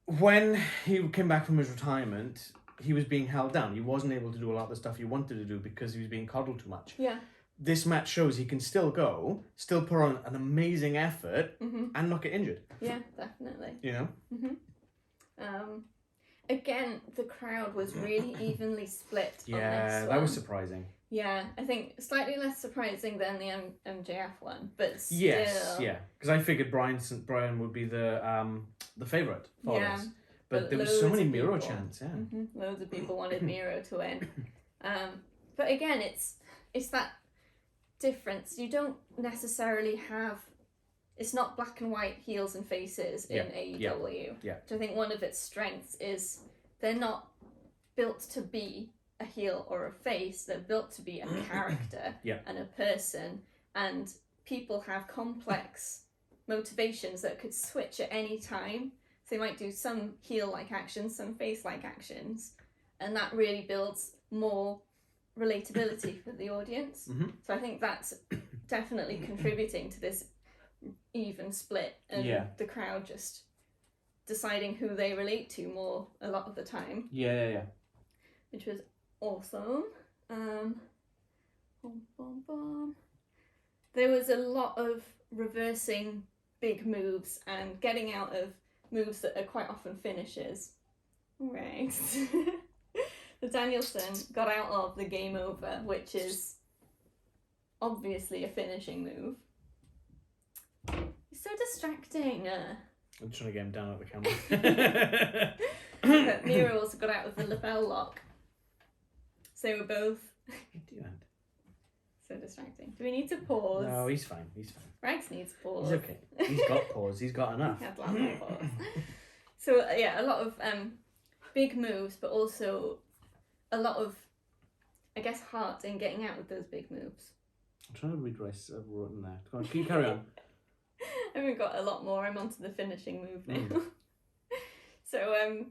[SPEAKER 2] When he came back from his retirement, he was being held down. He wasn't able to do a lot of the stuff he wanted to do because he was being coddled too much.
[SPEAKER 1] Yeah.
[SPEAKER 2] This match shows he can still go, still put on an amazing effort, and not get injured.
[SPEAKER 1] Yeah, definitely.
[SPEAKER 2] You know?
[SPEAKER 1] Again, the crowd was really evenly split on this one.
[SPEAKER 2] Yeah, that was surprising.
[SPEAKER 1] Yeah, I think slightly less surprising than the MJF one, but still...
[SPEAKER 2] Yes, yeah. Because I figured Bryan would be the favourite for us. But there was so many Miro chants,
[SPEAKER 1] Loads of people wanted Miro to win. But again, it's that difference. You don't necessarily have... It's not black and white heels and faces in AEW.
[SPEAKER 2] Yeah.
[SPEAKER 1] Which I think one of its strengths is they're not built to be a heel or a face. They're built to be a character and a person, and people have complex motivations that could switch at any time. So they might do some heel-like actions, some face-like actions, and that really builds more relatability for the audience.
[SPEAKER 2] Mm-hmm.
[SPEAKER 1] So I think that's definitely contributing to this even split, and the crowd just deciding who they relate to more a lot of the time.
[SPEAKER 2] Yeah.
[SPEAKER 1] Which was awesome. There was a lot of reversing big moves and getting out of moves that are quite often finishes. Right. The Danielson got out of the game over, which is obviously a finishing move. It's so distracting.
[SPEAKER 2] I'm trying to get him down at the camera.
[SPEAKER 1] But Miro also got out of the lapel lock. So we're both... So distracting. Do we need to pause?
[SPEAKER 2] No, he's fine.
[SPEAKER 1] Rags needs pause.
[SPEAKER 2] He's okay. He's got pause. He's got enough.
[SPEAKER 1] He had lots of pause. So a lot of big moves, but also a lot of, I guess, heart in getting out of those big moves.
[SPEAKER 2] I'm trying to read what I've written there. Come on, can you carry on?
[SPEAKER 1] I haven't got a lot more. I'm onto the finishing move now. So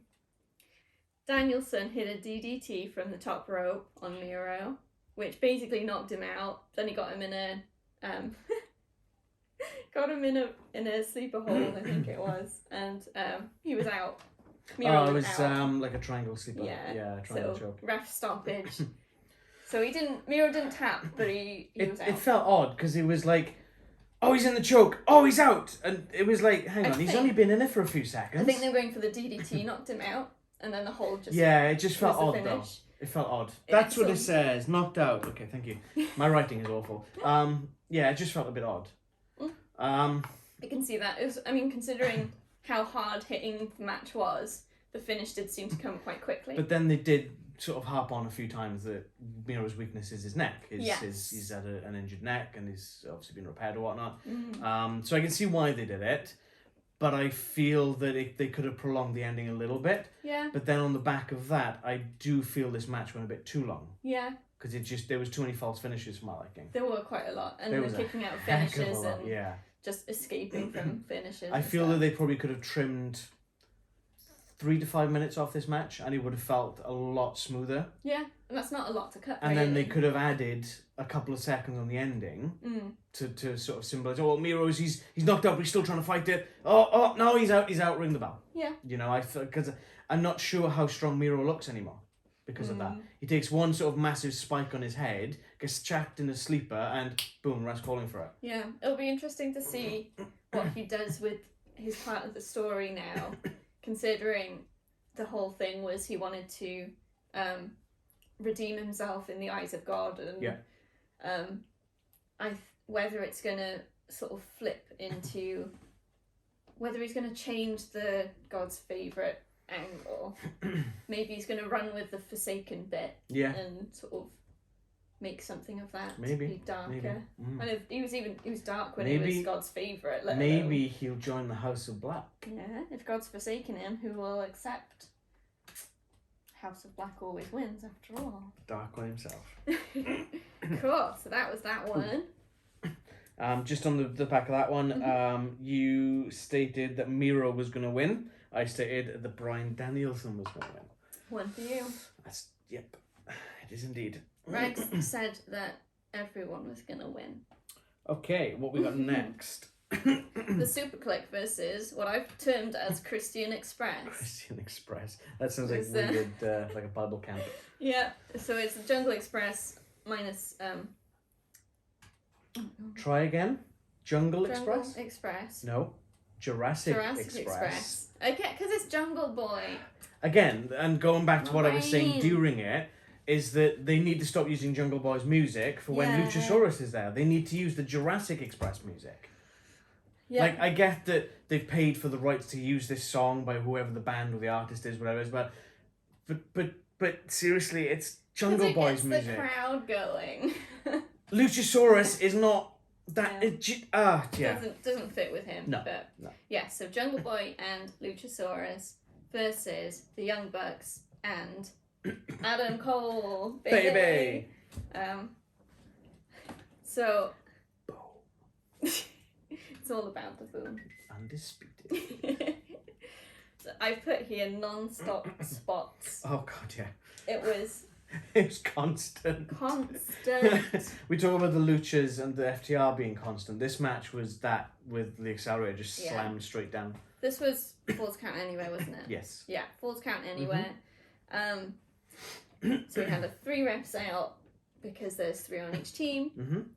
[SPEAKER 1] Danielson hit a DDT from the top rope on Miro, which basically knocked him out. Then he got him in a in a sleeper hold, I think it was, and he was out. Miro
[SPEAKER 2] it was
[SPEAKER 1] out.
[SPEAKER 2] Like a triangle sleeper. Yeah, triangle choke.
[SPEAKER 1] Ref stoppage. So Miro didn't tap, but he was out.
[SPEAKER 2] It felt odd because it was like, oh, he's in the choke. Oh, he's out. And it was like, hang on, he's only been in it for a few seconds.
[SPEAKER 1] I think they were going for the DDT, knocked him out, and then the hold just...
[SPEAKER 2] Yeah, it just felt odd though. It felt odd. That's what it says. Knocked out. Okay, thank you. My writing is awful. Yeah, it just felt a bit odd.
[SPEAKER 1] I can see that. It was, I mean, considering how hard hitting the match was, the finish did seem to come quite quickly.
[SPEAKER 2] But then they did sort of harp on a few times that Miro's weakness is his neck. He's had an injured neck and he's obviously been repaired or whatnot. So I can see why they did it, but I feel that they could have prolonged the ending a little bit.
[SPEAKER 1] Yeah.
[SPEAKER 2] But then on the back of that, I do feel this match went a bit too long.
[SPEAKER 1] Yeah.
[SPEAKER 2] Because there was too many false finishes for my liking.
[SPEAKER 1] There were quite a lot, and the kicking out of finishes and just escaping from finishes.
[SPEAKER 2] I feel that they probably could have trimmed 3 to 5 minutes off this match and it would have felt a lot smoother.
[SPEAKER 1] Yeah, and that's not a lot to cut.
[SPEAKER 2] And then they could have added a couple of seconds on the ending to sort of symbolise, oh, well, Miro's, he's knocked out but he's still trying to fight it. Oh, no, he's out, ring the bell. Yeah. You know, because I'm not sure how strong Miro looks anymore because of that. He takes one sort of massive spike on his head, gets chapped in a sleeper and boom, ref's calling for it.
[SPEAKER 1] Yeah, it'll be interesting to see what he does with his part of the story now. Considering the whole thing was he wanted to redeem himself in the eyes of God, and whether it's going to sort of flip into whether he's going to change the God's favourite angle. Maybe he's going to run with the Forsaken bit and sort of make something of that.
[SPEAKER 2] Maybe
[SPEAKER 1] be darker.
[SPEAKER 2] Maybe.
[SPEAKER 1] And he was dark when he was God's favourite.
[SPEAKER 2] Maybe he'll join the House of Black.
[SPEAKER 1] Yeah, if God's forsaken him, who will accept? House of Black always wins, after all.
[SPEAKER 2] Dark one himself.
[SPEAKER 1] Cool. So that was that one.
[SPEAKER 2] Just on the back of that one, you stated that Miro was going to win. I stated that Bryan Danielson was going to win.
[SPEAKER 1] One for you.
[SPEAKER 2] Yep, it is indeed.
[SPEAKER 1] Rex said that everyone was going to win.
[SPEAKER 2] Okay, what we got next?
[SPEAKER 1] The Super Click versus what I've termed as Christian Express.
[SPEAKER 2] Christian Express. That sounds like weird, like a Bible camp.
[SPEAKER 1] Yeah, so it's the Jungle Express minus...
[SPEAKER 2] Try again? Jungle Express?
[SPEAKER 1] Express.
[SPEAKER 2] No. Jurassic Express.
[SPEAKER 1] Okay, because it's Jungle Boy.
[SPEAKER 2] Again, and going back to what I was saying during it, is that they need to stop using Jungle Boy's music for when Luchasaurus is there. They need to use the Jurassic Express music. Yeah. Like, I get that they've paid for the rights to use this song by whoever the band or the artist is, whatever it is, but seriously, it's Jungle Boy's music.
[SPEAKER 1] The crowd going.
[SPEAKER 2] Luchasaurus is not that.
[SPEAKER 1] Doesn't fit with him.
[SPEAKER 2] No.
[SPEAKER 1] But yeah, so Jungle Boy and Luchasaurus versus the Young Bucks and Adam Cole,
[SPEAKER 2] baby.
[SPEAKER 1] So it's all about the boom.
[SPEAKER 2] Undisputed.
[SPEAKER 1] So I put here non-stop spots.
[SPEAKER 2] Oh god, yeah.
[SPEAKER 1] It was
[SPEAKER 2] constant. We talk about the Luchas and the FTR being constant. This match was that with the accelerator just slammed straight down.
[SPEAKER 1] This was Falls Count Anywhere, wasn't it?
[SPEAKER 2] Yes.
[SPEAKER 1] Yeah, Falls Count Anywhere. So we had a 3 reps out because there's 3 on each team,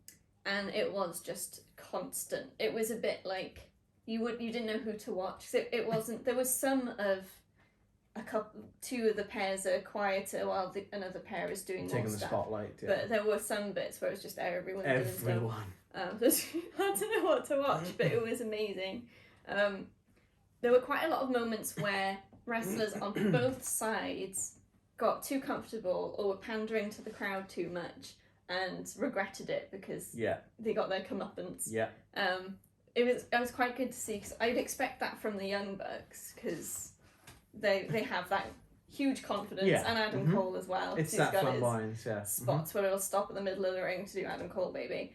[SPEAKER 1] and it was just constant. It was a bit like you didn't know who to watch. So it wasn't. There was some of two of the pairs are quieter while another pair is doing
[SPEAKER 2] taking
[SPEAKER 1] more
[SPEAKER 2] the
[SPEAKER 1] stuff.
[SPEAKER 2] Spotlight. Yeah.
[SPEAKER 1] But there were some bits where it was just everyone doing stuff.
[SPEAKER 2] Everyone.
[SPEAKER 1] It's hard to know what to watch, but it was amazing. There were quite a lot of moments where wrestlers on both sides got too comfortable or were pandering to the crowd too much and regretted it because they got their comeuppance.
[SPEAKER 2] Yeah.
[SPEAKER 1] It was quite good to see because I'd expect that from the Young Bucks because they have that huge confidence and Adam Cole as well.
[SPEAKER 2] It's that flamboyance,
[SPEAKER 1] spots where it'll stop at the middle of the ring to do Adam Cole, baby.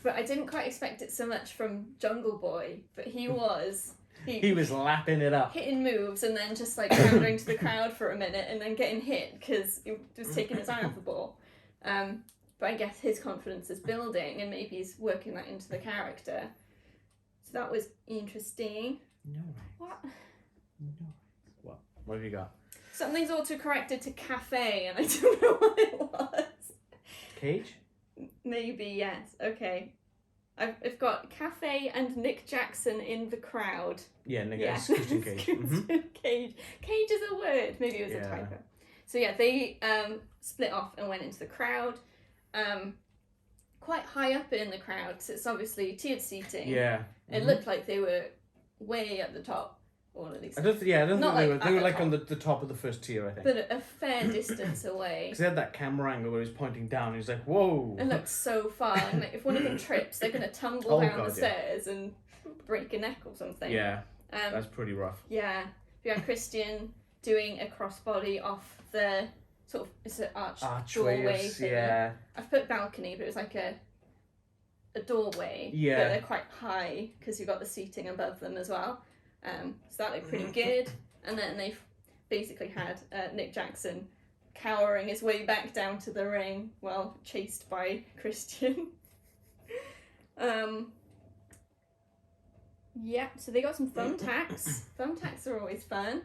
[SPEAKER 1] But I didn't quite expect it so much from Jungle Boy, but he was
[SPEAKER 2] lapping it up,
[SPEAKER 1] hitting moves and then just like pandering to the crowd for a minute and then getting hit because he was taking his eye off the ball. But I guess his confidence is building and maybe he's working that into the character. So that was interesting.
[SPEAKER 2] No.
[SPEAKER 1] What?
[SPEAKER 2] No. What have you got?
[SPEAKER 1] Something's auto-corrected to cafe and I don't know what it was.
[SPEAKER 2] Cage?
[SPEAKER 1] Maybe, yes. Okay. I've got Cafe and Nick Jackson in the crowd.
[SPEAKER 2] Yeah, Nick Christian Cage.
[SPEAKER 1] Cage. Cage is a word. Maybe it was a typo. So yeah, they split off and went into the crowd. Quite high up in the crowd, because it's obviously tiered seating.
[SPEAKER 2] Yeah.
[SPEAKER 1] It looked like they were way at the top. Or at least.
[SPEAKER 2] I don't think they were like on the top of the first tier, I think.
[SPEAKER 1] But a fair distance away.
[SPEAKER 2] Because they had that camera angle where he was pointing down and he was like, whoa.
[SPEAKER 1] It looked so far. And like, if one of them trips, they're going to tumble down the stairs and break a neck or something.
[SPEAKER 2] Yeah, that's pretty rough.
[SPEAKER 1] Yeah. We had Christian doing a crossbody off the sort of, it's an doorway thing.
[SPEAKER 2] Yeah.
[SPEAKER 1] I've put balcony, but it was like a doorway.
[SPEAKER 2] Yeah.
[SPEAKER 1] But they're quite high because you've got the seating above them as well. So that looked pretty good. And then they basically had Nick Jackson cowering his way back down to the ring while chased by Christian. Yeah, so they got some thumbtacks. Thumbtacks are always fun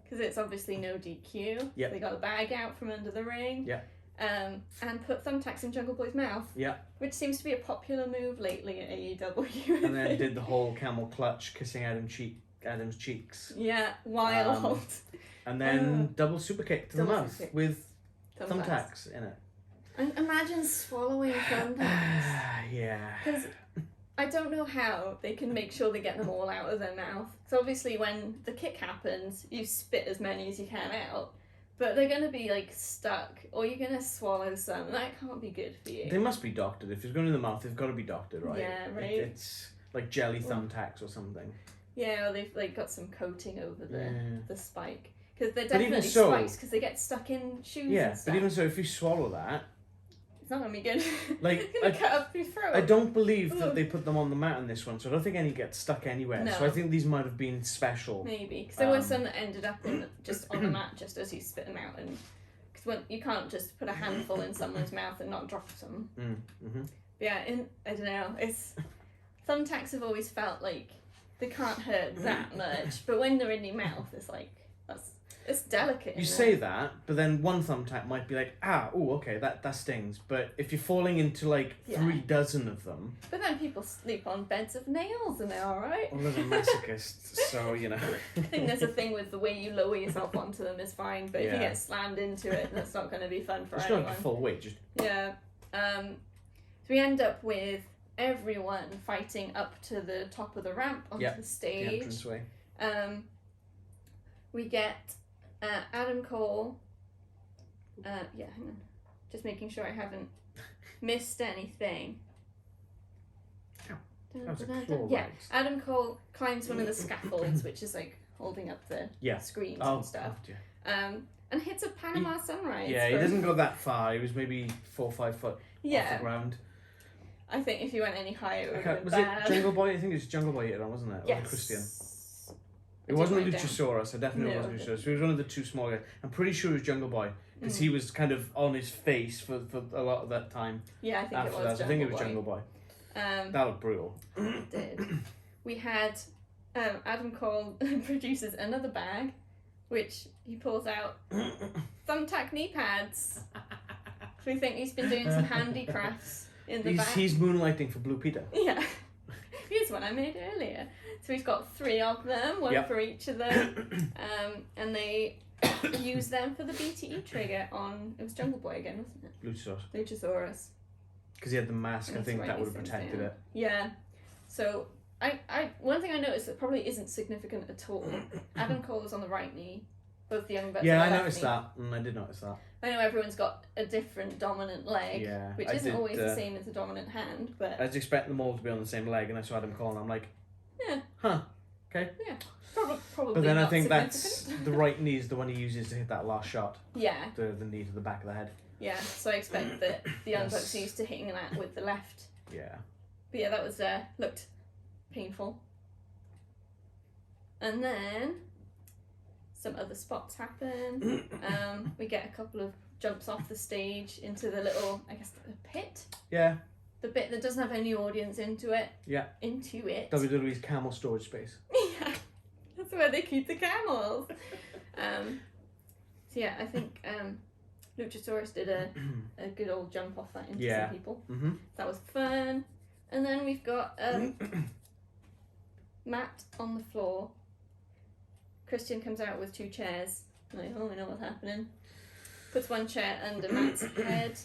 [SPEAKER 1] because it's obviously no DQ.
[SPEAKER 2] Yep.
[SPEAKER 1] They got a bag out from under the ring.
[SPEAKER 2] Yeah.
[SPEAKER 1] And put thumbtacks in Jungle Boy's mouth.
[SPEAKER 2] Yeah.
[SPEAKER 1] Which seems to be a popular move lately at AEW.
[SPEAKER 2] And then did the whole camel clutch, kissing Adam's cheeks.
[SPEAKER 1] Yeah, wild.
[SPEAKER 2] And then double super kick to the mouth with thumbtacks in it.
[SPEAKER 1] And imagine swallowing thumbtacks.
[SPEAKER 2] Yeah.
[SPEAKER 1] Because I don't know how they can make sure they get them all out of their mouth. So obviously when the kick happens, you spit as many as you can out. But they're going to be like stuck, or you're going to swallow some, and that can't be good for you.
[SPEAKER 2] They must be doctored. If it's going in the mouth, they've got to be doctored, right?
[SPEAKER 1] Yeah, right.
[SPEAKER 2] It's like jelly thumbtacks or something.
[SPEAKER 1] Yeah, or they've like got some coating over the spike. Because they're definitely spikes, because they get stuck in shoes and stuff.
[SPEAKER 2] But even so, if you swallow that...
[SPEAKER 1] It's not going to be good.
[SPEAKER 2] Like,
[SPEAKER 1] it's going to cut up your throat.
[SPEAKER 2] I don't believe that they put them on the mat in this one, so I don't think any get stuck anywhere.
[SPEAKER 1] No.
[SPEAKER 2] So I think these might have been special.
[SPEAKER 1] Maybe, because there were some that ended up just on the mat just as you spit them out. Because you can't just put a handful in someone's mouth and not drop some.
[SPEAKER 2] Mm-hmm.
[SPEAKER 1] Yeah, I don't know. Thumbtacks have always felt like they can't hurt that much, but when they're in your mouth, it's like it's delicate.
[SPEAKER 2] You say that, but then one thumbtack might be like, okay, that stings. But if you're falling into like 3 dozen of them,
[SPEAKER 1] but then people sleep on beds of nails and they're all right.
[SPEAKER 2] Well, there's a masochist, so you know.
[SPEAKER 1] I think there's a thing with the way you lower yourself onto them is fine, but if you get slammed into it, that's not going to be fun for anyone.
[SPEAKER 2] It's not full weight, just
[SPEAKER 1] So we end up with everyone fighting up to the top of the ramp onto the stage.
[SPEAKER 2] The entranceway.
[SPEAKER 1] We get Adam Cole. Hang on. Just making sure I haven't missed anything.
[SPEAKER 2] That was a claw
[SPEAKER 1] Adam Cole climbs one of the scaffolds, which is like holding up the screens
[SPEAKER 2] and
[SPEAKER 1] stuff.
[SPEAKER 2] Oh, yeah.
[SPEAKER 1] And hits a Panama Sunrise.
[SPEAKER 2] Yeah, he doesn't go that far. He was maybe 4 or 5 foot off the ground.
[SPEAKER 1] I think if he went any higher, it would have been
[SPEAKER 2] Was
[SPEAKER 1] bad.
[SPEAKER 2] it Jungle Boy? I think it was Jungle Boy hit on, wasn't it?
[SPEAKER 1] Yes.
[SPEAKER 2] Or Christian. It wasn't Luchasaurus. I definitely wasn't Luchasaurus. He was one of the two small guys. I'm pretty sure it was Jungle Boy because he was kind of on his face for a lot of that time.
[SPEAKER 1] Yeah, I think it was.
[SPEAKER 2] I think it was Jungle Boy. That looked brutal.
[SPEAKER 1] It did. We had Adam Cole produces another bag, which he pulls out thumbtack knee pads. So we think he's been doing some handicrafts in the bag.
[SPEAKER 2] He's moonlighting for Blue Peter.
[SPEAKER 1] Yeah. Here's one I made earlier. So we've got 3 of them, one for each of them, and they use them for the BTE trigger on, it was Jungle Boy again, wasn't it? Luchasaurus.
[SPEAKER 2] Because he had the mask, I think that would have protected it.
[SPEAKER 1] Yeah. So one thing I noticed that probably isn't significant at all, Adam Cole was on the right knee, both the Young Bucks on the left
[SPEAKER 2] noticed
[SPEAKER 1] knee.
[SPEAKER 2] that. I did notice that.
[SPEAKER 1] I know everyone's got a different dominant leg, which isn't always the same as a dominant hand, but...
[SPEAKER 2] I was expecting them all to be on the same leg, and I saw Adam Cole, and I'm like,
[SPEAKER 1] yeah.
[SPEAKER 2] Huh, okay.
[SPEAKER 1] Yeah, probably
[SPEAKER 2] But then
[SPEAKER 1] not
[SPEAKER 2] I think that's the right knee is the one he uses to hit that last shot.
[SPEAKER 1] Yeah.
[SPEAKER 2] The knee to the back of the head.
[SPEAKER 1] Yeah, so I expect that the Young Bucks are used to hitting that with the left.
[SPEAKER 2] Yeah.
[SPEAKER 1] But yeah, that was, looked painful. And then... some other spots happen. We get a couple of jumps off the stage into the little, I guess, the pit.
[SPEAKER 2] Yeah.
[SPEAKER 1] The bit that doesn't have any audience into it.
[SPEAKER 2] Yeah.
[SPEAKER 1] Into it.
[SPEAKER 2] WWE's camel storage space.
[SPEAKER 1] Yeah. That's where they keep the camels. So yeah, I think Luchasaurus did a good old jump off that into some people.
[SPEAKER 2] Mm-hmm.
[SPEAKER 1] That was fun. And then we've got Matt on the floor. Christian comes out with 2 chairs. I'm like, oh, I know what's happening. Puts one chair under Matt's head.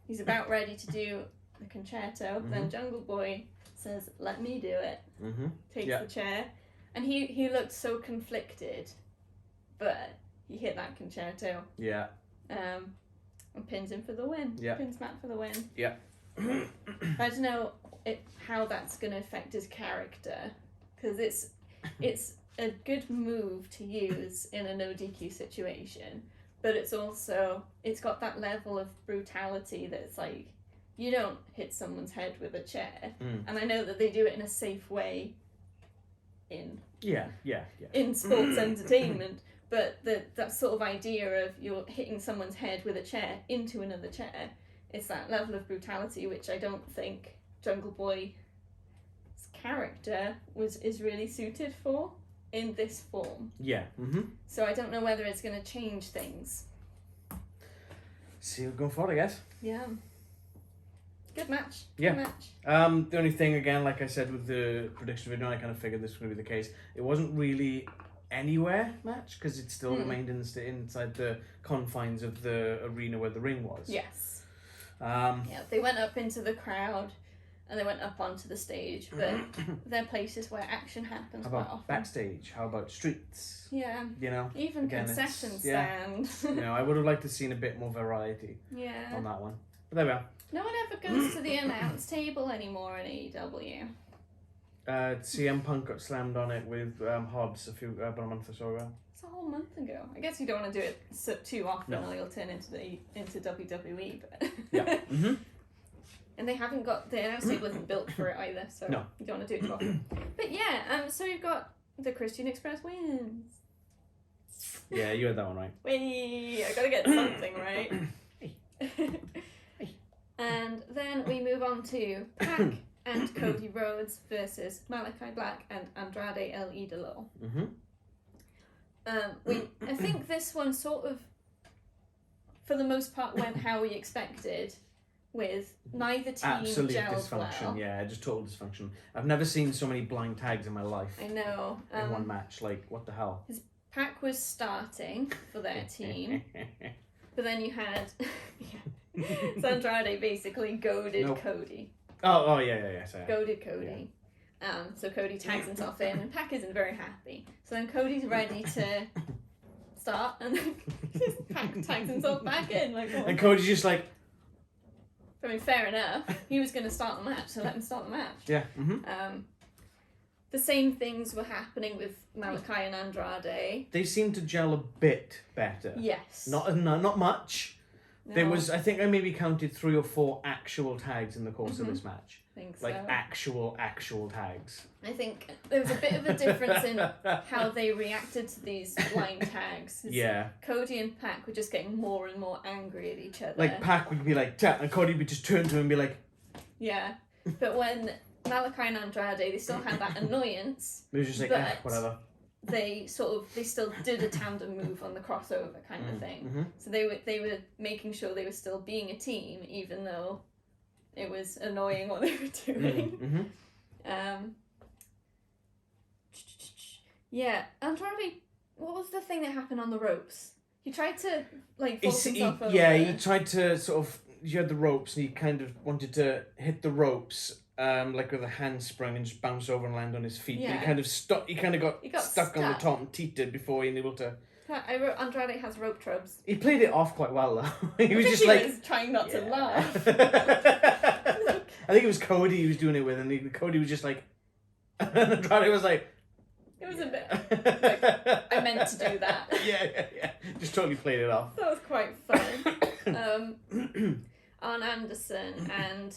[SPEAKER 1] He's about ready to do the concerto. Then Jungle Boy says, let me do it. Takes the chair. And he looked so conflicted. But he hit that concerto.
[SPEAKER 2] Yeah.
[SPEAKER 1] And pins him for the win.
[SPEAKER 2] Yeah.
[SPEAKER 1] Pins Matt for the win.
[SPEAKER 2] Yeah.
[SPEAKER 1] I don't know how that's going to affect his character. Because it's a good move to use in a no DQ situation, but it's got that level of brutality that's like, you don't hit someone's head with a chair. And I know that they do it in a safe way in sports entertainment, but that sort of idea of you're hitting someone's head with a chair into another chair, it's that level of brutality which I don't think Jungle Boy's character is really suited for in this form.
[SPEAKER 2] Yeah.
[SPEAKER 1] So I don't know whether it's going to change things.
[SPEAKER 2] See what's going forward, I guess.
[SPEAKER 1] Yeah. Good match.
[SPEAKER 2] Yeah.
[SPEAKER 1] Good match.
[SPEAKER 2] The only thing, again, like I said with the prediction video, I kind of figured this was going to be the case. It wasn't really anywhere match because it still remained inside the confines of the arena where the ring was.
[SPEAKER 1] Yes. They went up into the crowd. And they went up onto the stage, but they're places where action happens
[SPEAKER 2] How
[SPEAKER 1] quite
[SPEAKER 2] about
[SPEAKER 1] often.
[SPEAKER 2] backstage? How about streets?
[SPEAKER 1] Yeah.
[SPEAKER 2] You know?
[SPEAKER 1] Even
[SPEAKER 2] again,
[SPEAKER 1] concession stand.
[SPEAKER 2] I would have liked to seen a bit more variety on that one. But there we are.
[SPEAKER 1] No one ever goes to the announce table anymore in AEW.
[SPEAKER 2] CM Punk got slammed on it with Hobbs about a month or so ago.
[SPEAKER 1] It's a whole month ago. I guess you don't want to do it too often or you'll turn into WWE. But
[SPEAKER 2] yeah.
[SPEAKER 1] And they haven't got, the announce table isn't built for it either, so you don't want to do it too often. But yeah, so you've got the Christian Express wins.
[SPEAKER 2] Yeah, you had that one right.
[SPEAKER 1] Wait, I gotta get something right. And then we move on to Pac and Cody Rhodes versus Malakai Black and Andrade El Idolo. I think this one sort of, for the most part, went how we expected. With neither team
[SPEAKER 2] absolute
[SPEAKER 1] gelled
[SPEAKER 2] dysfunction.
[SPEAKER 1] well.
[SPEAKER 2] Yeah, just total dysfunction. I've never seen so many blind tags in my life.
[SPEAKER 1] I know.
[SPEAKER 2] In one match, like what the hell?
[SPEAKER 1] Pac was starting for their team, but then you had so Andrade basically goaded Cody.
[SPEAKER 2] Oh yeah. Sorry.
[SPEAKER 1] Goaded Cody. Yeah. So Cody tags himself in, and Pac isn't very happy. So then Cody's ready to start, and then Pac tags himself back in. Like, oh.
[SPEAKER 2] And Cody's just like.
[SPEAKER 1] I mean, fair enough. He was going to start the match, so let him start the match.
[SPEAKER 2] Yeah.
[SPEAKER 1] the same things were happening with Malakai and Andrade.
[SPEAKER 2] They seemed to gel a bit better.
[SPEAKER 1] Yes.
[SPEAKER 2] Not much. No. There was, I think I maybe counted 3 or 4 actual tags in the course of this match.
[SPEAKER 1] I think
[SPEAKER 2] like
[SPEAKER 1] so.
[SPEAKER 2] actual tags.
[SPEAKER 1] I think there was a bit of a difference in how they reacted to these blind tags.
[SPEAKER 2] Yeah.
[SPEAKER 1] Cody and Pac were just getting more and more angry at each other.
[SPEAKER 2] Like Pac would be like, tap, and Cody would just turn to him and be like...
[SPEAKER 1] Yeah. But when Malakai and Andrade, they still had that annoyance.
[SPEAKER 2] It was just like, whatever.
[SPEAKER 1] They still did a tandem move on the crossover kind of thing.
[SPEAKER 2] Mm-hmm.
[SPEAKER 1] So they were making sure they were still being a team, even though it was annoying what they were doing.
[SPEAKER 2] Mm-hmm.
[SPEAKER 1] Yeah, Andrade. What was the thing that happened on the ropes? He tried to force himself over.
[SPEAKER 2] Yeah, he tried to sort of. You had the ropes, and he kind of wanted to hit the ropes. Like with a handspring and just bounce over and land on his feet.
[SPEAKER 1] Yeah.
[SPEAKER 2] But he kind of got stuck on the top and teetered before he was able to.
[SPEAKER 1] I wrote Andrade has rope trubs.
[SPEAKER 2] He played it off quite well though. He was just
[SPEAKER 1] was trying not to laugh.
[SPEAKER 2] I think it was Cody he was doing it with, and Cody was just like, and Andrade was like.
[SPEAKER 1] It was a bit I meant to do that.
[SPEAKER 2] Yeah. Just totally played it off.
[SPEAKER 1] That was quite fun. Arn Anderson and.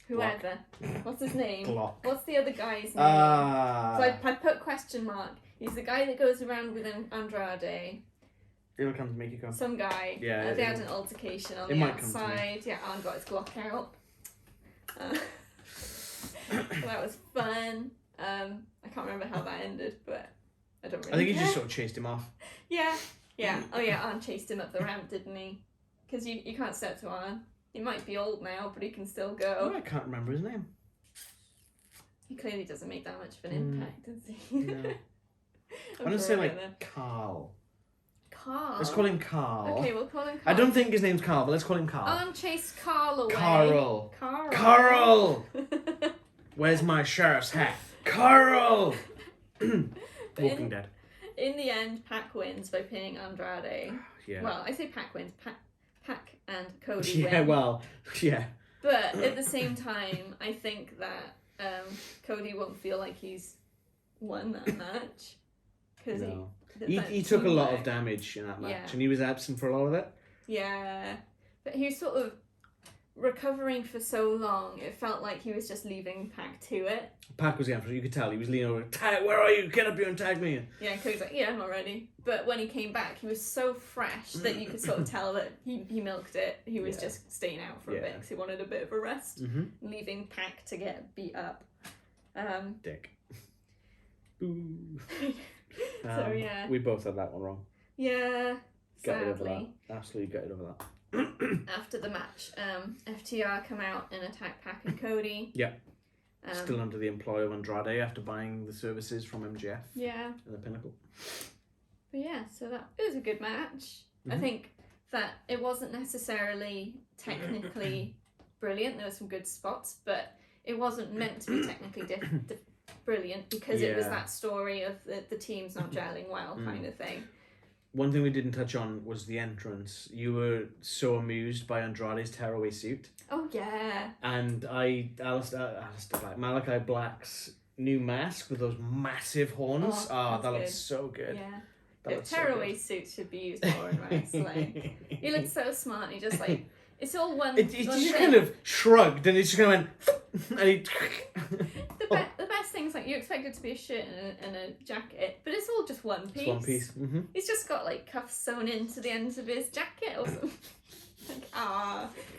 [SPEAKER 1] Whoever. What's his name?
[SPEAKER 2] Block.
[SPEAKER 1] What's the other guy's name? So I put question mark. He's the guy that goes around with Andrade.
[SPEAKER 2] It'll come to make you come.
[SPEAKER 1] Some guy.
[SPEAKER 2] Yeah.
[SPEAKER 1] They had an altercation on the outside. Yeah, Arn got his Glock out. So that was fun. I can't remember how that ended, but I don't really
[SPEAKER 2] I think he
[SPEAKER 1] care.
[SPEAKER 2] just sort of chased him off.
[SPEAKER 1] Yeah. Oh yeah, Arn chased him up the ramp, didn't he? Because you can't step to Arn. He might be old now, but he can still go.
[SPEAKER 2] Oh, I can't remember his name.
[SPEAKER 1] He clearly doesn't make that much of an impact, does he?
[SPEAKER 2] No. I'm going to say Carl.
[SPEAKER 1] Carl?
[SPEAKER 2] Let's call him Carl.
[SPEAKER 1] Okay, we'll call him Carl.
[SPEAKER 2] I don't think his name's Carl, but let's call him Carl.
[SPEAKER 1] Arn chased Carl away.
[SPEAKER 2] Carl! Where's my sheriff's hat? Carl! Walking Dead.
[SPEAKER 1] In the end, Pac wins by pinning Andrade.
[SPEAKER 2] Yeah.
[SPEAKER 1] Well, I say Pac wins. Pac and Cody win.
[SPEAKER 2] Yeah, well, yeah.
[SPEAKER 1] But at the same time, I think that Cody won't feel like he's won that match. Because
[SPEAKER 2] he took a lot of damage in that match, and he was absent for a lot of it.
[SPEAKER 1] Yeah. But he was sort of recovering for so long, it felt like he was just leaving Pac to it.
[SPEAKER 2] Pac was the answer. You could tell he was leaning over. Where are you? Get up here and tag me.
[SPEAKER 1] Yeah, and Cody's like, yeah, I'm not ready. But when he came back, he was so fresh that you could sort of tell that he milked it. He was just staying out for a bit because he wanted a bit of a rest, leaving Pac to get beat up.
[SPEAKER 2] Dick. Ooh.
[SPEAKER 1] So yeah,
[SPEAKER 2] we both had that one wrong.
[SPEAKER 1] Yeah,
[SPEAKER 2] gutted over that. Absolutely gutted over that.
[SPEAKER 1] After the match, FTR come out and attack Pac and Cody.
[SPEAKER 2] Yeah. Still under the employ of Andrade after buying the services from MJF.
[SPEAKER 1] Yeah.
[SPEAKER 2] And the Pinnacle.
[SPEAKER 1] But yeah, so it was a good match. I think that it wasn't necessarily technically brilliant. There were some good spots, but it wasn't meant to be technically brilliant because it was that story of the teams not gelling well kind of thing.
[SPEAKER 2] One thing we didn't touch on was the entrance. You were so amused by Andrade's tearaway suit.
[SPEAKER 1] Oh, yeah.
[SPEAKER 2] And Malakai Black's new mask with those massive horns. That looks so good.
[SPEAKER 1] Yeah. Tearaway suits should be used more in wrestling. He looked so smart. He just it's all one.
[SPEAKER 2] He just kind of shrugged and he just kind of went. And he.
[SPEAKER 1] The best thing is you expect it to be a shirt and a jacket, but it's all just one piece.
[SPEAKER 2] It's one piece. Mm-hmm.
[SPEAKER 1] He's just got cuffs sewn into the ends of his jacket or something.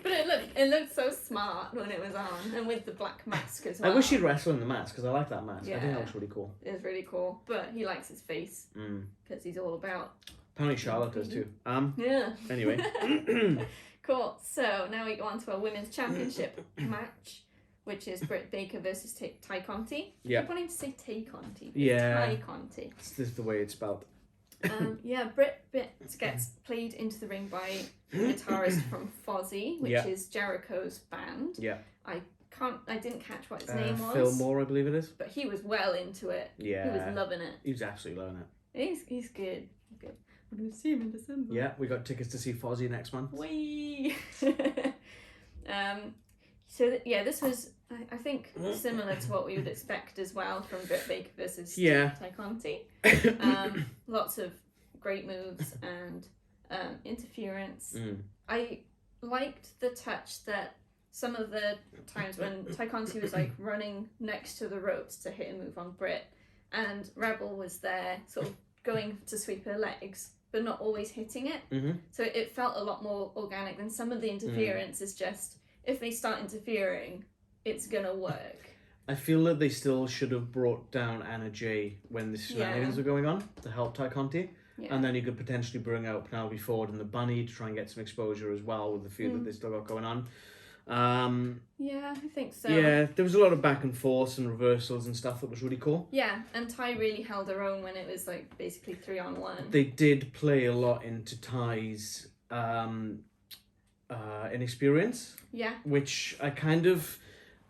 [SPEAKER 1] But it looked so smart when it was on, and with the black mask as well.
[SPEAKER 2] I wish he'd wrestle in the mask because I like that mask.
[SPEAKER 1] Yeah.
[SPEAKER 2] I think that looks really cool.
[SPEAKER 1] It is really cool, but he likes his face because he's all about.
[SPEAKER 2] Apparently Charlotte does too.
[SPEAKER 1] Yeah.
[SPEAKER 2] Anyway.
[SPEAKER 1] Cool. So now we go on to our women's championship match, which is Britt Baker versus Ty Conti.
[SPEAKER 2] Yeah.
[SPEAKER 1] I keep wanting to say Tay Conti.
[SPEAKER 2] Yeah.
[SPEAKER 1] Ty Conti.
[SPEAKER 2] This is the way it's spelled.
[SPEAKER 1] Britt gets played into the ring by a guitarist from Fozzy, which is Jericho's band.
[SPEAKER 2] Yeah.
[SPEAKER 1] I didn't catch what his name was.
[SPEAKER 2] Phil Moore, I believe it is.
[SPEAKER 1] But he was well into it.
[SPEAKER 2] Yeah.
[SPEAKER 1] He was loving it.
[SPEAKER 2] He was absolutely loving it.
[SPEAKER 1] He's good. Good. We're going to see him in December.
[SPEAKER 2] Yeah, we got tickets to see Fozzy next month.
[SPEAKER 1] Whee! So this was, I think, similar to what we would expect as well from Britt Baker versus Ty Conti. Lots of great moves and interference. I liked the touch that some of the times when Ty Conti was like running next to the ropes to hit a move on Britt, and Rebel was there sort of going to sweep her legs, but not always hitting it. So it felt a lot more organic than some of the interference is just, if they start interfering, it's gonna work.
[SPEAKER 2] I feel that they still should have brought down Anna Jay when the shenanigans were going on to help Ty Conti. And then you could potentially bring out Penelope Ford and the Bunny to try and get some exposure as well with the feud that they still got going on.
[SPEAKER 1] Yeah, I think so.
[SPEAKER 2] Yeah, there was a lot of back and forth and reversals and stuff that was really cool.
[SPEAKER 1] Yeah, and Ty really held her own when it was like basically 3-on-1.
[SPEAKER 2] They did play a lot into Ty's inexperience.
[SPEAKER 1] Yeah.
[SPEAKER 2] Which I kind of,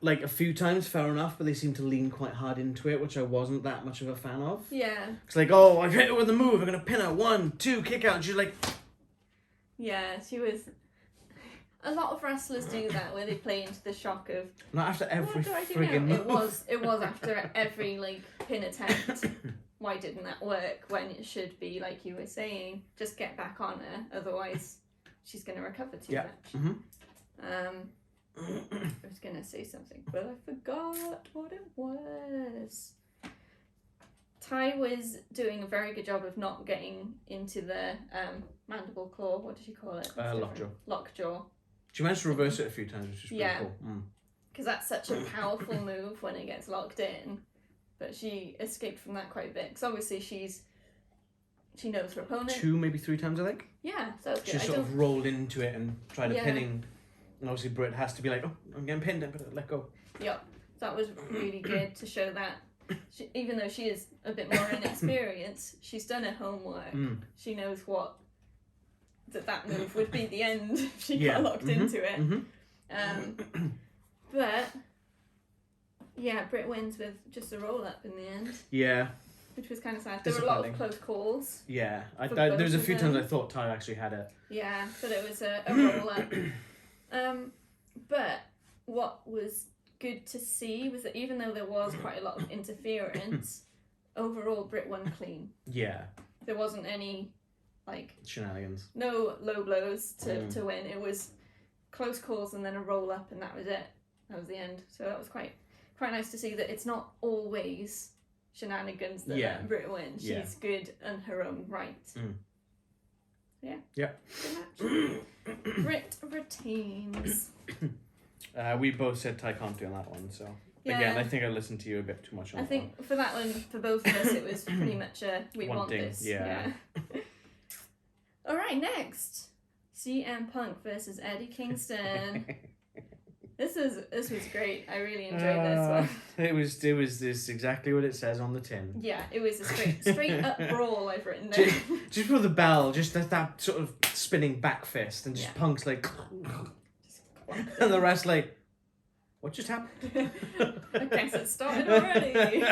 [SPEAKER 2] like, a few times, fair enough, but they seemed to lean quite hard into it, which I wasn't that much of a fan of.
[SPEAKER 1] Yeah.
[SPEAKER 2] It's like, oh, I've hit her with a move, I'm going to pin her, 1, 2, kick out, and she's like...
[SPEAKER 1] Yeah, she was... A lot of wrestlers do that, where they play into the shock of...
[SPEAKER 2] Not after every friggin'
[SPEAKER 1] move. It was after every, like, pin attempt. Why didn't that work? When it should be, like you were saying, just get back on her, otherwise she's going to recover too much. I was going to say something, but I forgot what it was. Ty was doing a very good job of not getting into the mandible claw. What did she call it?
[SPEAKER 2] Lockjaw.
[SPEAKER 1] Lockjaw.
[SPEAKER 2] She managed to reverse it a few times, which is pretty cool.
[SPEAKER 1] Because that's such a powerful move when it gets locked in. But she escaped from that quite a bit. Because obviously she knows her opponent.
[SPEAKER 2] 2, maybe 3 times, I think.
[SPEAKER 1] Yeah, so that's good.
[SPEAKER 2] She sort of rolled into it and tried to pinning. And obviously Britt has to be like, oh, I'm getting pinned, I better let go.
[SPEAKER 1] Yep. That was really good to show that. Even though she is a bit more inexperienced, she's done her homework. She knows that move would be the end if she got locked into it. But yeah, Britt wins with just a roll up in the end.
[SPEAKER 2] Yeah.
[SPEAKER 1] Which was kind of sad. There were a lot of close calls.
[SPEAKER 2] Yeah, there was a few times I thought Ty actually had it.
[SPEAKER 1] Yeah, but it was a roll up. But what was good to see was that even though there was quite a lot of interference, overall Britt won clean.
[SPEAKER 2] Yeah.
[SPEAKER 1] There wasn't any
[SPEAKER 2] shenanigans.
[SPEAKER 1] No low blows to win. It was close calls and then a roll up, and that was it. That was the end. So that was quite nice to see that it's not always shenanigans that let Britt win. She's good in her own right. Yeah. Good match. Britt retains.
[SPEAKER 2] We both said Ty Conti on that one, so again, I think I listened to you a bit too much on that. I think
[SPEAKER 1] for that one, for both of us, it was pretty much a we want this. Yeah. All right, next, CM Punk versus Eddie Kingston. This was great. I really enjoyed this one.
[SPEAKER 2] It was this exactly what it says on the tin.
[SPEAKER 1] Yeah, it was a straight up brawl I've written there.
[SPEAKER 2] Just for the bell, just that sort of spinning back fist, and just Punk's like, and the rest like, what just happened?
[SPEAKER 1] I guess it started already.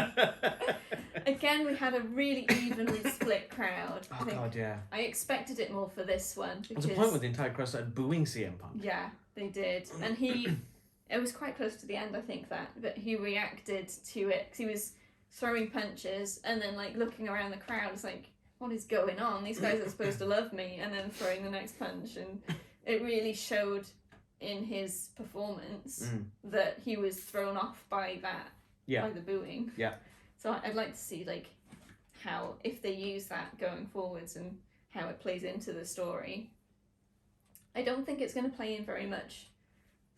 [SPEAKER 1] Again, we had a really evenly split crowd.
[SPEAKER 2] Oh god, yeah.
[SPEAKER 1] I expected it more for this one.
[SPEAKER 2] There was a point where the entire crowd started booing CM Punk.
[SPEAKER 1] Yeah, they did, and it was quite close to the end, I think, but he reacted to it because he was throwing punches and then like looking around the crowd. It's like, what is going on? These guys are supposed to love me, and then throwing the next punch, and it really showed in his performance that he was thrown off by that, by the booing.
[SPEAKER 2] Yeah.
[SPEAKER 1] So I'd like to see like how, if they use that going forwards and how it plays into the story. I don't think it's going to play in very much,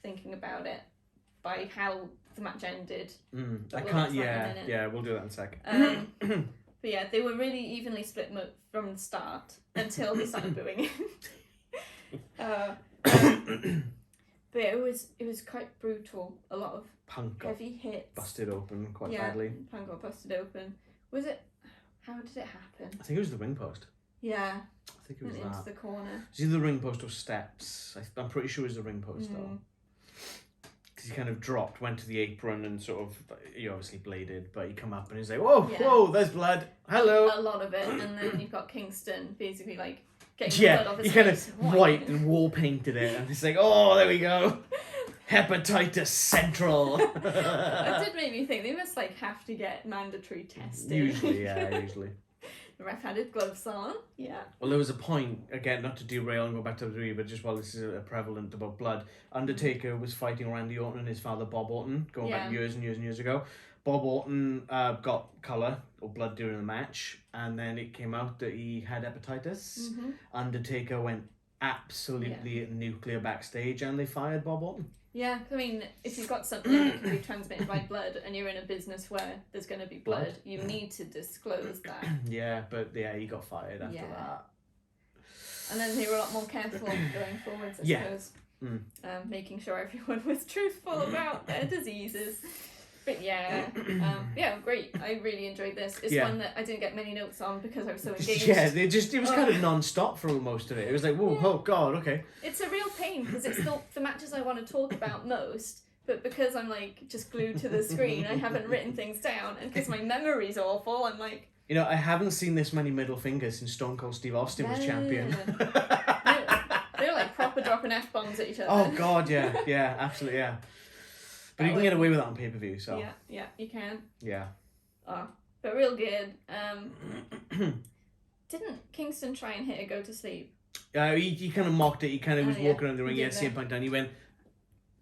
[SPEAKER 1] thinking about it, by how the match ended.
[SPEAKER 2] I can't. Yeah, we'll do that in a sec.
[SPEAKER 1] But yeah, they were really evenly split from the start until they started booing. But it was quite brutal. A lot of
[SPEAKER 2] Punk
[SPEAKER 1] heavy hits.
[SPEAKER 2] Busted open quite badly.
[SPEAKER 1] Punk got busted open. Was it? How did it happen?
[SPEAKER 2] I think it was the ring post.
[SPEAKER 1] Yeah.
[SPEAKER 2] I think it was
[SPEAKER 1] into the corner.
[SPEAKER 2] It's either the ring post or steps. I'm pretty sure it was the ring post though. Because he kind of dropped, went to the apron, and sort of, he obviously bladed, but he come up and he's like, whoa, there's blood. Hello.
[SPEAKER 1] A lot of it, and then you've got Kingston basically like getting blood off his
[SPEAKER 2] he kind
[SPEAKER 1] face.
[SPEAKER 2] of wiped and wall painted it, and it's like, oh, there we go. Hepatitis Central.
[SPEAKER 1] That did make me think they must have to get mandatory testing.
[SPEAKER 2] Usually, yeah, usually.
[SPEAKER 1] The ref had his gloves on. Yeah.
[SPEAKER 2] Well, there was a point, again, not to derail and go back to WWE, but just while this is prevalent about blood, Undertaker was fighting Randy Orton and his father Bob Orton, going back years and years and years ago. Bob Orton got colour or blood during the match, and then it came out that he had hepatitis.
[SPEAKER 1] Mm-hmm.
[SPEAKER 2] Undertaker went absolutely nuclear backstage, and they fired Bob Orton.
[SPEAKER 1] Yeah, I mean, if you've got something that can be transmitted by blood and you're in a business where there's going to be blood, you need to disclose that.
[SPEAKER 2] Yeah, but he got fired after that.
[SPEAKER 1] And then they were a lot more careful going forwards, I suppose. Making sure everyone was truthful about their diseases. But great. I really enjoyed this. It's one that I didn't get many notes on because I was so engaged.
[SPEAKER 2] Yeah, it was kind of non-stop for most of it. It was like, whoa, oh god, okay.
[SPEAKER 1] It's a real pain because it's not the matches I want to talk about most, but because I'm just glued to the screen, I haven't written things down, and because my memory's awful, I'm like...
[SPEAKER 2] I haven't seen this many middle fingers since Stone Cold Steve Austin was champion.
[SPEAKER 1] They were proper dropping F-bombs at each other.
[SPEAKER 2] Oh god, yeah, absolutely, yeah. But you can get away with that on pay-per-view, so...
[SPEAKER 1] Yeah, you can.
[SPEAKER 2] Yeah.
[SPEAKER 1] Oh, but real good. Didn't Kingston try and hit a go to sleep?
[SPEAKER 2] He kind of mocked it. He kind of was walking around the ring. CM Punk down. He went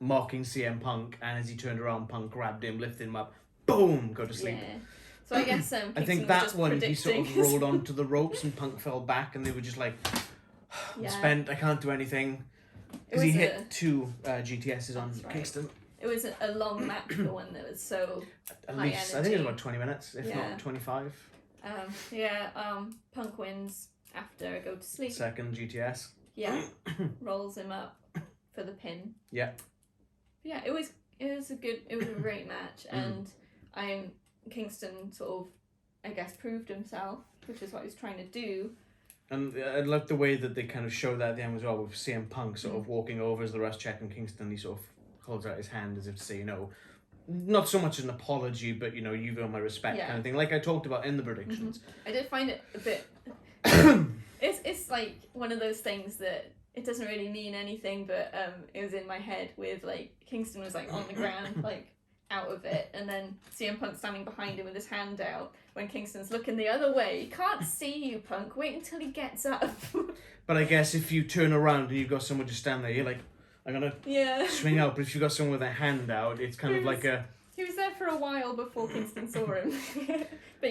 [SPEAKER 2] mocking CM Punk, and as he turned around, Punk grabbed him, lifted him up, boom, go to sleep.
[SPEAKER 1] Yeah. So I guess Kingston
[SPEAKER 2] I think that one he sort of rolled onto the ropes, and Punk fell back, and they were just like, I'm spent. I can't do anything. Because he hit 2 GTSs on Kingston.
[SPEAKER 1] It was a long match, the one that was so
[SPEAKER 2] at
[SPEAKER 1] high
[SPEAKER 2] least,
[SPEAKER 1] energy.
[SPEAKER 2] I think it was about 20 minutes, if not 25.
[SPEAKER 1] Punk wins after a go to sleep.
[SPEAKER 2] Second GTS.
[SPEAKER 1] Yeah. Rolls him up for the pin.
[SPEAKER 2] Yeah.
[SPEAKER 1] Yeah, it was a great match, and Kingston sort of, I guess, proved himself, which is what he was trying to do.
[SPEAKER 2] And I love the way that they kind of show that at the end as well, with CM Punk sort of walking over as the rest checking Kingston. He sort of holds out his hand as if to say, not so much an apology, but you've earned my respect kind of thing, like I talked about in the predictions.
[SPEAKER 1] I did find it a bit it's like one of those things that it doesn't really mean anything, but it was in my head with Kingston was on the ground out of it, and then CM Punk standing behind him with his hand out when Kingston's looking the other way. He can't see you, Punk, wait until he gets up.
[SPEAKER 2] But I guess if you turn around and you've got someone just stand there, you're like, I'm gonna swing out. But if you've got someone with a hand out, it's kind of like a...
[SPEAKER 1] He was there for a while before Kingston saw him. But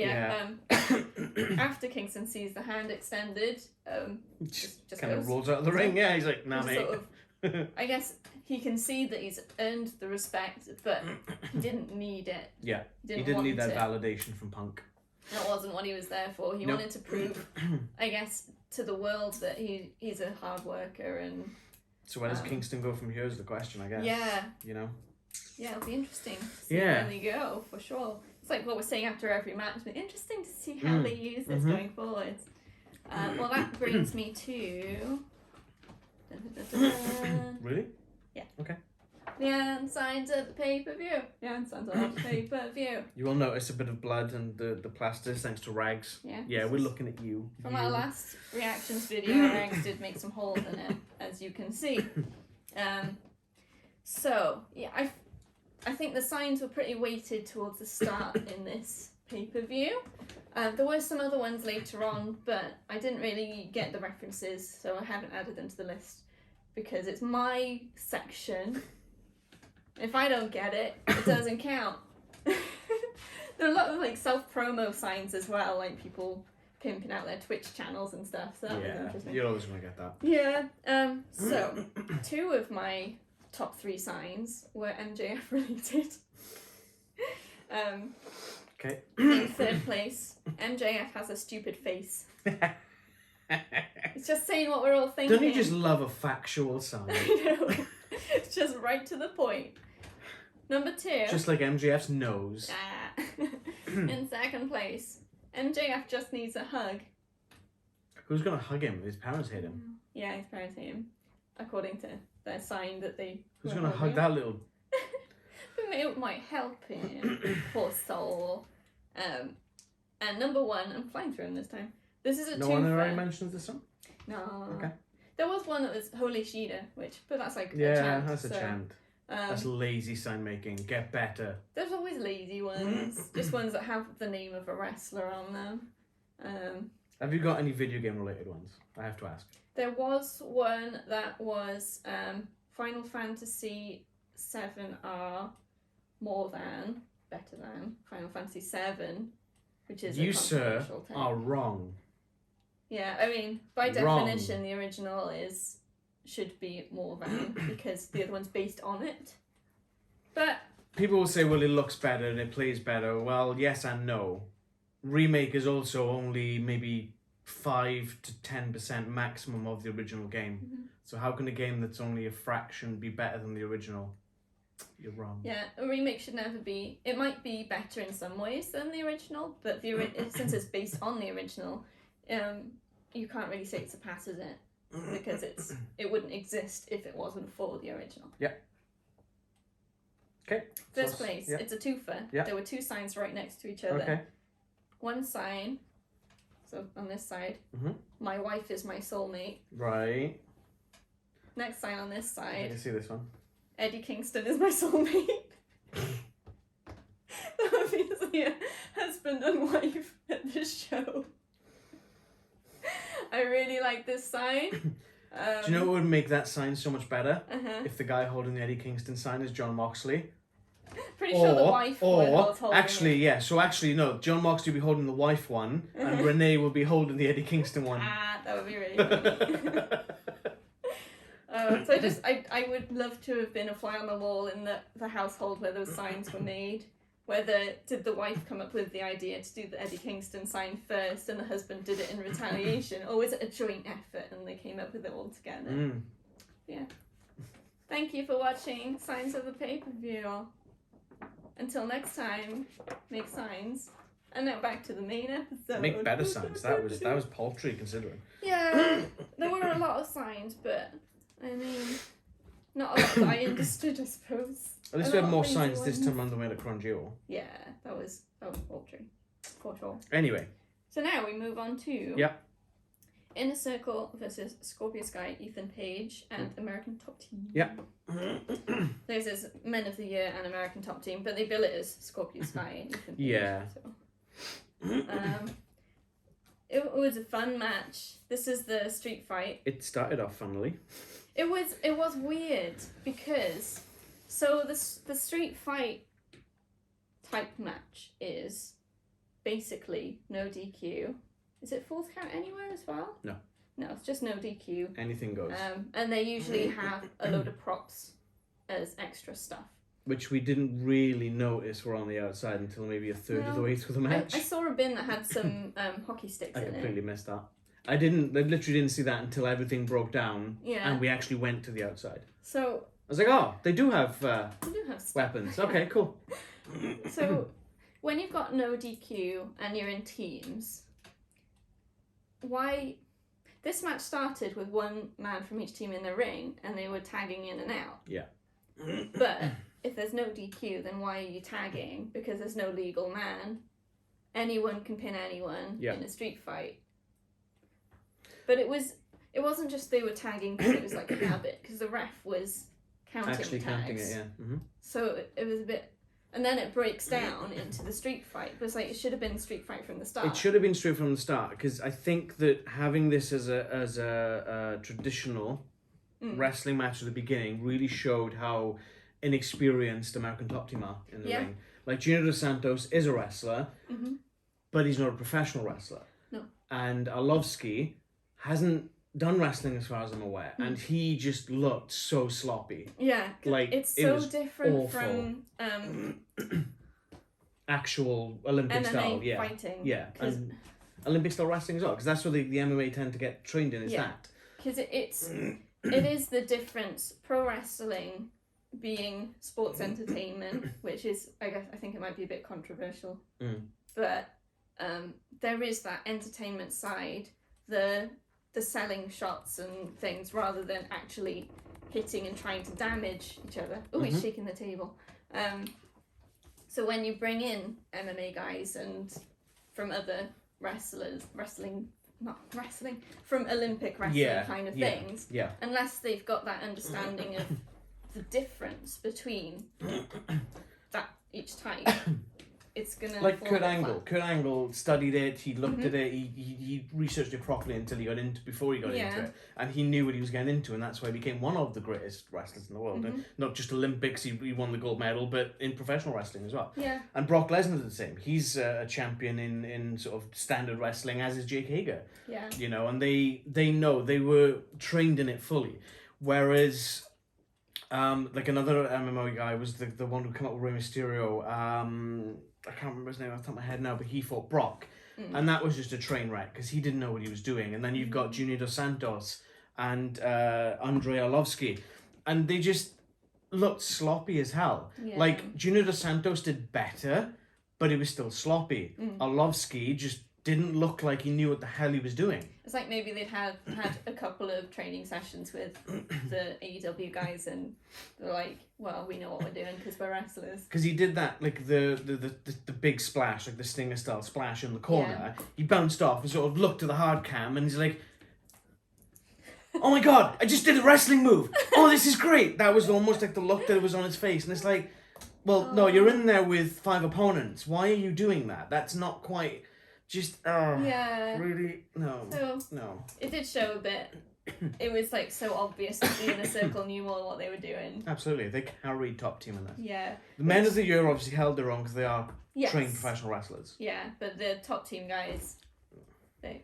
[SPEAKER 1] after Kingston sees the hand extended, just
[SPEAKER 2] kind of rolls out of the ring. Yeah, he's like, nah, mate.
[SPEAKER 1] I guess he can see that he's earned the respect, but he didn't need it.
[SPEAKER 2] Yeah, he didn't need that validation from Punk.
[SPEAKER 1] That wasn't what he was there for. He wanted to prove, I guess, to the world that he's a hard worker. And
[SPEAKER 2] so where does Kingston go from here is the question, I guess.
[SPEAKER 1] Yeah.
[SPEAKER 2] Yeah,
[SPEAKER 1] it'll be interesting to see where they go, for sure. It's like what we're saying after every match. It's interesting to see how they use this going forward. Well, that brings me to...
[SPEAKER 2] Really?
[SPEAKER 1] Yeah.
[SPEAKER 2] Okay.
[SPEAKER 1] Leanne signs at the pay-per-view. Leanne signs at the pay-per-view.
[SPEAKER 2] You will notice a bit of blood and the plasters thanks to Rags. Yeah, we're looking at you.
[SPEAKER 1] From our last reactions video, Rags did make some holes in it, as you can see. So, yeah, I think the signs were pretty weighted towards the start in this pay-per-view. There were some other ones later on, but I didn't really get the references, so I haven't added them to the list because it's my section. If I don't get it, it doesn't count. There are a lot of self-promo signs as well, like people pimping out their Twitch channels and stuff, so that was interesting.
[SPEAKER 2] You're always going to get that.
[SPEAKER 1] Yeah. So, 2 of my top 3 signs were MJF related.
[SPEAKER 2] Okay.
[SPEAKER 1] In 3rd place, MJF has a stupid face. It's just saying what we're all thinking.
[SPEAKER 2] Don't you just love a factual sign?
[SPEAKER 1] I know. It's just right to the point. Number 2.
[SPEAKER 2] Just like MJF's nose.
[SPEAKER 1] In 2nd place, MJF just needs a hug.
[SPEAKER 2] Who's going to hug him? His parents hate him.
[SPEAKER 1] Yeah, his parents hate him. According to their sign that they...
[SPEAKER 2] Who's going to hug that little...
[SPEAKER 1] It might help him. Poor soul. And number 1, I'm flying through him this time. This is a
[SPEAKER 2] No one already mentions this one?
[SPEAKER 1] No.
[SPEAKER 2] Okay.
[SPEAKER 1] There was one that was Holy Shida, but that's a chant.
[SPEAKER 2] Yeah, that's a chant. That's lazy sign making. Get better.
[SPEAKER 1] There's always lazy ones, just ones that have the name of a wrestler on them.
[SPEAKER 2] Have you got any video game related ones? I have to ask.
[SPEAKER 1] There was one that was Final Fantasy 7R better than Final Fantasy 7, which is
[SPEAKER 2] you,
[SPEAKER 1] a
[SPEAKER 2] sir,
[SPEAKER 1] thing.
[SPEAKER 2] are wrong.
[SPEAKER 1] Yeah, I mean, by definition, the original should be more than because the other one's based on it. But
[SPEAKER 2] people will say, well, it looks better and it plays better. Well, yes and no. Remake is also only maybe 5 to 10% maximum of the original game.
[SPEAKER 1] Mm-hmm.
[SPEAKER 2] So how can a game that's only a fraction be better than the original? You're wrong.
[SPEAKER 1] Yeah, a remake should never be... It might be better in some ways than the original, but since it's based on the original, you can't really say it surpasses it, because it wouldn't exist if it wasn't for the original.
[SPEAKER 2] Yeah. Okay.
[SPEAKER 1] First place, it's a twofer.
[SPEAKER 2] Yeah.
[SPEAKER 1] There were two signs right next to each other.
[SPEAKER 2] Okay.
[SPEAKER 1] One sign, so on this side,
[SPEAKER 2] mm-hmm.
[SPEAKER 1] my wife is my soulmate.
[SPEAKER 2] Right.
[SPEAKER 1] Next sign on this side.
[SPEAKER 2] I can see this one.
[SPEAKER 1] Eddie Kingston is my soulmate. Obviously a husband and wife at this show. I really like this sign.
[SPEAKER 2] Do you know what would make that sign so much better?
[SPEAKER 1] Uh-huh.
[SPEAKER 2] If the guy holding the Eddie Kingston sign is John Moxley.
[SPEAKER 1] Pretty sure the wife was holding
[SPEAKER 2] actually,
[SPEAKER 1] it.
[SPEAKER 2] yeah. So actually, no. John Moxley will be holding the wife one, and Renee will be holding the Eddie Kingston one.
[SPEAKER 1] That would be really funny. So I would love to have been a fly on the wall in the household where those signs were made. Whether did the wife come up with the idea to do the Eddie Kingston sign first and the husband did it in retaliation, or was it a joint effort and they came up with it all together?
[SPEAKER 2] Mm.
[SPEAKER 1] Yeah. Thank you for watching Signs of the Pay-Per-View. Until next time, make signs. And now back to the main episode.
[SPEAKER 2] Make better signs. That was paltry considering.
[SPEAKER 1] Yeah, there were a lot of signs, but I mean, not a lot that I understood, I suppose.
[SPEAKER 2] At least we had more signs this time around than we had at Cronjio.
[SPEAKER 1] Yeah, that was paltry, for sure.
[SPEAKER 2] Anyway.
[SPEAKER 1] So now we move on to
[SPEAKER 2] Yep.
[SPEAKER 1] Inner Circle versus Scorpio Sky, Ethan Page, and American Top Team.
[SPEAKER 2] Yep.
[SPEAKER 1] This is Men of the Year and American Top Team, but they bill it as Scorpio Sky and Ethan Page.
[SPEAKER 2] Yeah.
[SPEAKER 1] So. It was a fun match. This is the street fight.
[SPEAKER 2] It started off funnily.
[SPEAKER 1] It was weird because the street fight type match is basically no DQ. Is it fourth count anywhere as well?
[SPEAKER 2] No.
[SPEAKER 1] No, it's just no DQ.
[SPEAKER 2] Anything goes.
[SPEAKER 1] And they usually have a load of props as extra stuff.
[SPEAKER 2] Which we didn't really notice were on the outside until maybe a third of the way through the match.
[SPEAKER 1] I saw a bin that had some hockey sticks in it.
[SPEAKER 2] I completely missed that. I literally didn't see that until everything broke down and we actually went to the outside.
[SPEAKER 1] So
[SPEAKER 2] I was like, oh, they do have
[SPEAKER 1] stuff.
[SPEAKER 2] weapons. Okay, cool.
[SPEAKER 1] So when you've got no DQ and you're in teams, why... This match started with one man from each team in the ring and they were tagging in and out.
[SPEAKER 2] Yeah.
[SPEAKER 1] But if there's no DQ, then why are you tagging? Because there's no legal man. Anyone can pin anyone in a street fight. But it wasn't just they were tagging because it was like a habit, because the ref was counting
[SPEAKER 2] Actually
[SPEAKER 1] tags.
[SPEAKER 2] counting it, yeah. Mm-hmm.
[SPEAKER 1] So it was a bit... And then it breaks down into the street fight. But it's like, it should have been street fight from the start.
[SPEAKER 2] It should have been straight from the start, because I think that having this as a traditional wrestling match at the beginning really showed how inexperienced American Top Team are in the ring. Like, Junior Dos Santos is a wrestler, but he's not a professional wrestler.
[SPEAKER 1] No.
[SPEAKER 2] And Arlovsky hasn't done wrestling as far as I'm aware, and he just looked so sloppy.
[SPEAKER 1] Yeah,
[SPEAKER 2] like
[SPEAKER 1] it's so different
[SPEAKER 2] awful.
[SPEAKER 1] From
[SPEAKER 2] actual Olympic
[SPEAKER 1] MMA
[SPEAKER 2] style,
[SPEAKER 1] fighting.
[SPEAKER 2] Yeah, and Olympic style wrestling as well, because that's what the MMA tend to get trained in. Is that
[SPEAKER 1] because it is the difference. Pro wrestling being sports entertainment, which is I think it might be a bit controversial, but there is that entertainment side. The selling shots and things rather than actually hitting and trying to damage each other. Oh, he's shaking the table. So when you bring in MMA guys and from other from Olympic wrestling kind of things, unless they've got that understanding of the difference between that each type, it's gonna
[SPEAKER 2] like
[SPEAKER 1] fall
[SPEAKER 2] Kurt
[SPEAKER 1] apart.
[SPEAKER 2] Angle. Kurt Angle studied it. He looked at it. He researched it properly until he got into before he got into it, and he knew what he was getting into, and that's why he became one of the greatest wrestlers in the world. And not just Olympics. He won the gold medal, but in professional wrestling as well.
[SPEAKER 1] Yeah.
[SPEAKER 2] And Brock Lesnar's the same. He's a champion in sort of standard wrestling, as is Jake Hager.
[SPEAKER 1] Yeah.
[SPEAKER 2] You know, and they know they were trained in it fully, whereas. Like another MMO guy was the one who came up with Rey Mysterio. I can't remember his name off the top of my head now, but he fought Brock, and that was just a train wreck because he didn't know what he was doing. And then you've got Junior Dos Santos and Andrei Arlovsky, and they just looked sloppy as hell.
[SPEAKER 1] Yeah.
[SPEAKER 2] Like Junior Dos Santos did better, but he was still sloppy. Arlovsky just didn't look like he knew what the hell he was doing.
[SPEAKER 1] It's like maybe they'd had a couple of training sessions with the AEW guys, and they're like, well, we know what we're doing because we're wrestlers. Because
[SPEAKER 2] he did that, like the big splash, like the Stinger style splash in the corner. Yeah. He bounced off and sort of looked to the hard cam, and he's like, oh my god, I just did a wrestling move. Oh, this is great. That was almost like the look that was on his face. And it's like, well, no, you're in there with 5 opponents. Why are you doing that? That's not quite... Just, really, no,
[SPEAKER 1] so,
[SPEAKER 2] no.
[SPEAKER 1] It did show a bit. It was like so obvious that the Inner Circle knew more what they were doing.
[SPEAKER 2] Absolutely, they carried top team in that.
[SPEAKER 1] Yeah.
[SPEAKER 2] The men of the year obviously held their own because they are trained professional wrestlers.
[SPEAKER 1] Yeah, but the top team guys, they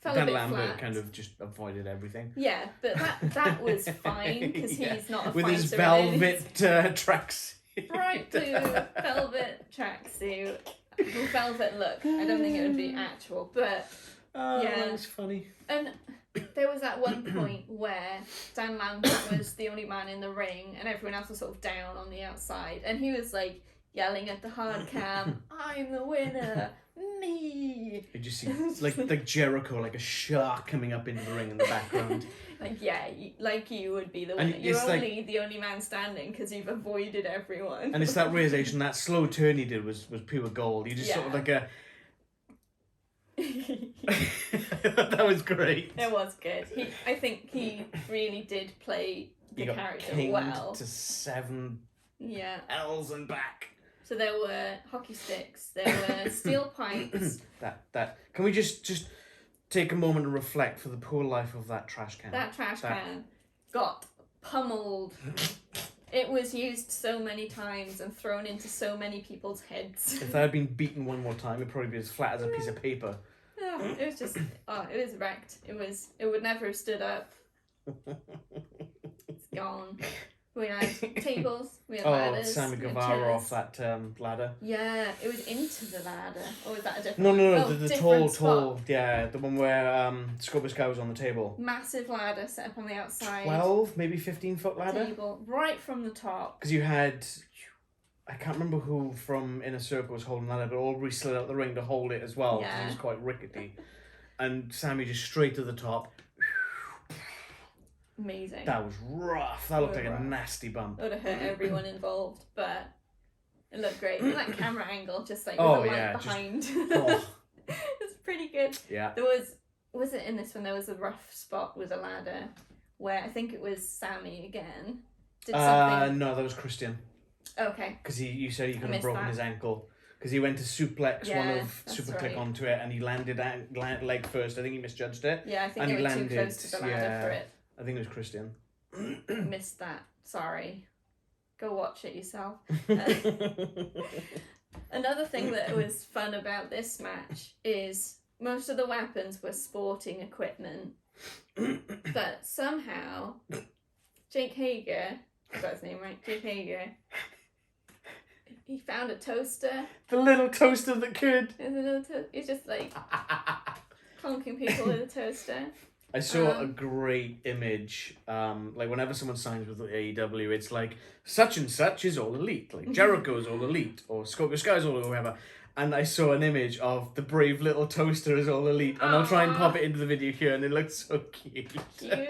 [SPEAKER 1] fell
[SPEAKER 2] Dan
[SPEAKER 1] a bit
[SPEAKER 2] Lambert
[SPEAKER 1] flat.
[SPEAKER 2] kind of just avoided everything.
[SPEAKER 1] Yeah, but that was fine because he's not a
[SPEAKER 2] with
[SPEAKER 1] fighter.
[SPEAKER 2] His velvet tracksuit.
[SPEAKER 1] Bright blue velvet tracksuit. Velvet look. I don't think it would be actual, but
[SPEAKER 2] that was funny.
[SPEAKER 1] And there was that one point where Dan Lambert was the only man in the ring, and everyone else was sort of down on the outside, and he was like yelling at the hard cam, "I'm the winner, me!"
[SPEAKER 2] You just see like Jericho, like a shark coming up into the ring in the background.
[SPEAKER 1] Like you would be the winner. You're only the only man standing because you've avoided everyone.
[SPEAKER 2] And it's that realization, that slow turn he did was pure gold. You just sort of like a... That was great.
[SPEAKER 1] It was good. I think he really did play the character well.
[SPEAKER 2] To 7 L's and back.
[SPEAKER 1] So there were hockey sticks, there were steel pipes.
[SPEAKER 2] That can we just take a moment and reflect for the poor life of that trash can.
[SPEAKER 1] That trash can got pummeled. It was used so many times and thrown into so many people's heads.
[SPEAKER 2] If that had been beaten one more time, it'd probably be as flat as a piece of paper.
[SPEAKER 1] It was just, it was wrecked. It would never have stood up. It's gone. We had tables, we had ladders.
[SPEAKER 2] Sammy Guevara off that ladder.
[SPEAKER 1] Yeah, it was into the ladder. Or was that a different
[SPEAKER 2] No,
[SPEAKER 1] one?
[SPEAKER 2] the tall, yeah, the one where Scorpio Sky was on the table.
[SPEAKER 1] Massive ladder set up on the outside.
[SPEAKER 2] 12, maybe 15-foot ladder?
[SPEAKER 1] Table, right from the top.
[SPEAKER 2] Because you had, I can't remember who from Inner Circle was holding that ladder, but Aubrey slid out the ring to hold it as well, because he was quite rickety. And Sammy just straight to the top.
[SPEAKER 1] Amazing.
[SPEAKER 2] That was rough. That looked like a nasty bump.
[SPEAKER 1] It would have hurt everyone involved, but it looked great. And that camera angle, just like with the light behind. It's pretty good.
[SPEAKER 2] Yeah.
[SPEAKER 1] There was it in this one? There was a rough spot with a ladder where I think it was Sammy again. Did something.
[SPEAKER 2] No, that was Christian.
[SPEAKER 1] Okay.
[SPEAKER 2] Because you said he could have broken his ankle. Because he went to suplex Superclick onto it, and he landed leg first. I think he misjudged it.
[SPEAKER 1] Yeah, I think they were too close to the ladder for it.
[SPEAKER 2] I think it was Christian.
[SPEAKER 1] Missed that. Sorry. Go watch it yourself. Another thing that was fun about this match is most of the weapons were sporting equipment. But somehow, Jake Hager, I got his name right, Jake Hager, he found a toaster.
[SPEAKER 2] The little toaster that could.
[SPEAKER 1] He's just like conking people with a toaster.
[SPEAKER 2] I saw a great image, like whenever someone signs with AEW, it's like, such and such is all elite, like Jericho is all elite, or Scorpio Sky is all elite, or whatever. And I saw an image of the brave little toaster is all elite, and I'll try and pop it into the video here, and it looks so cute.
[SPEAKER 1] Cute.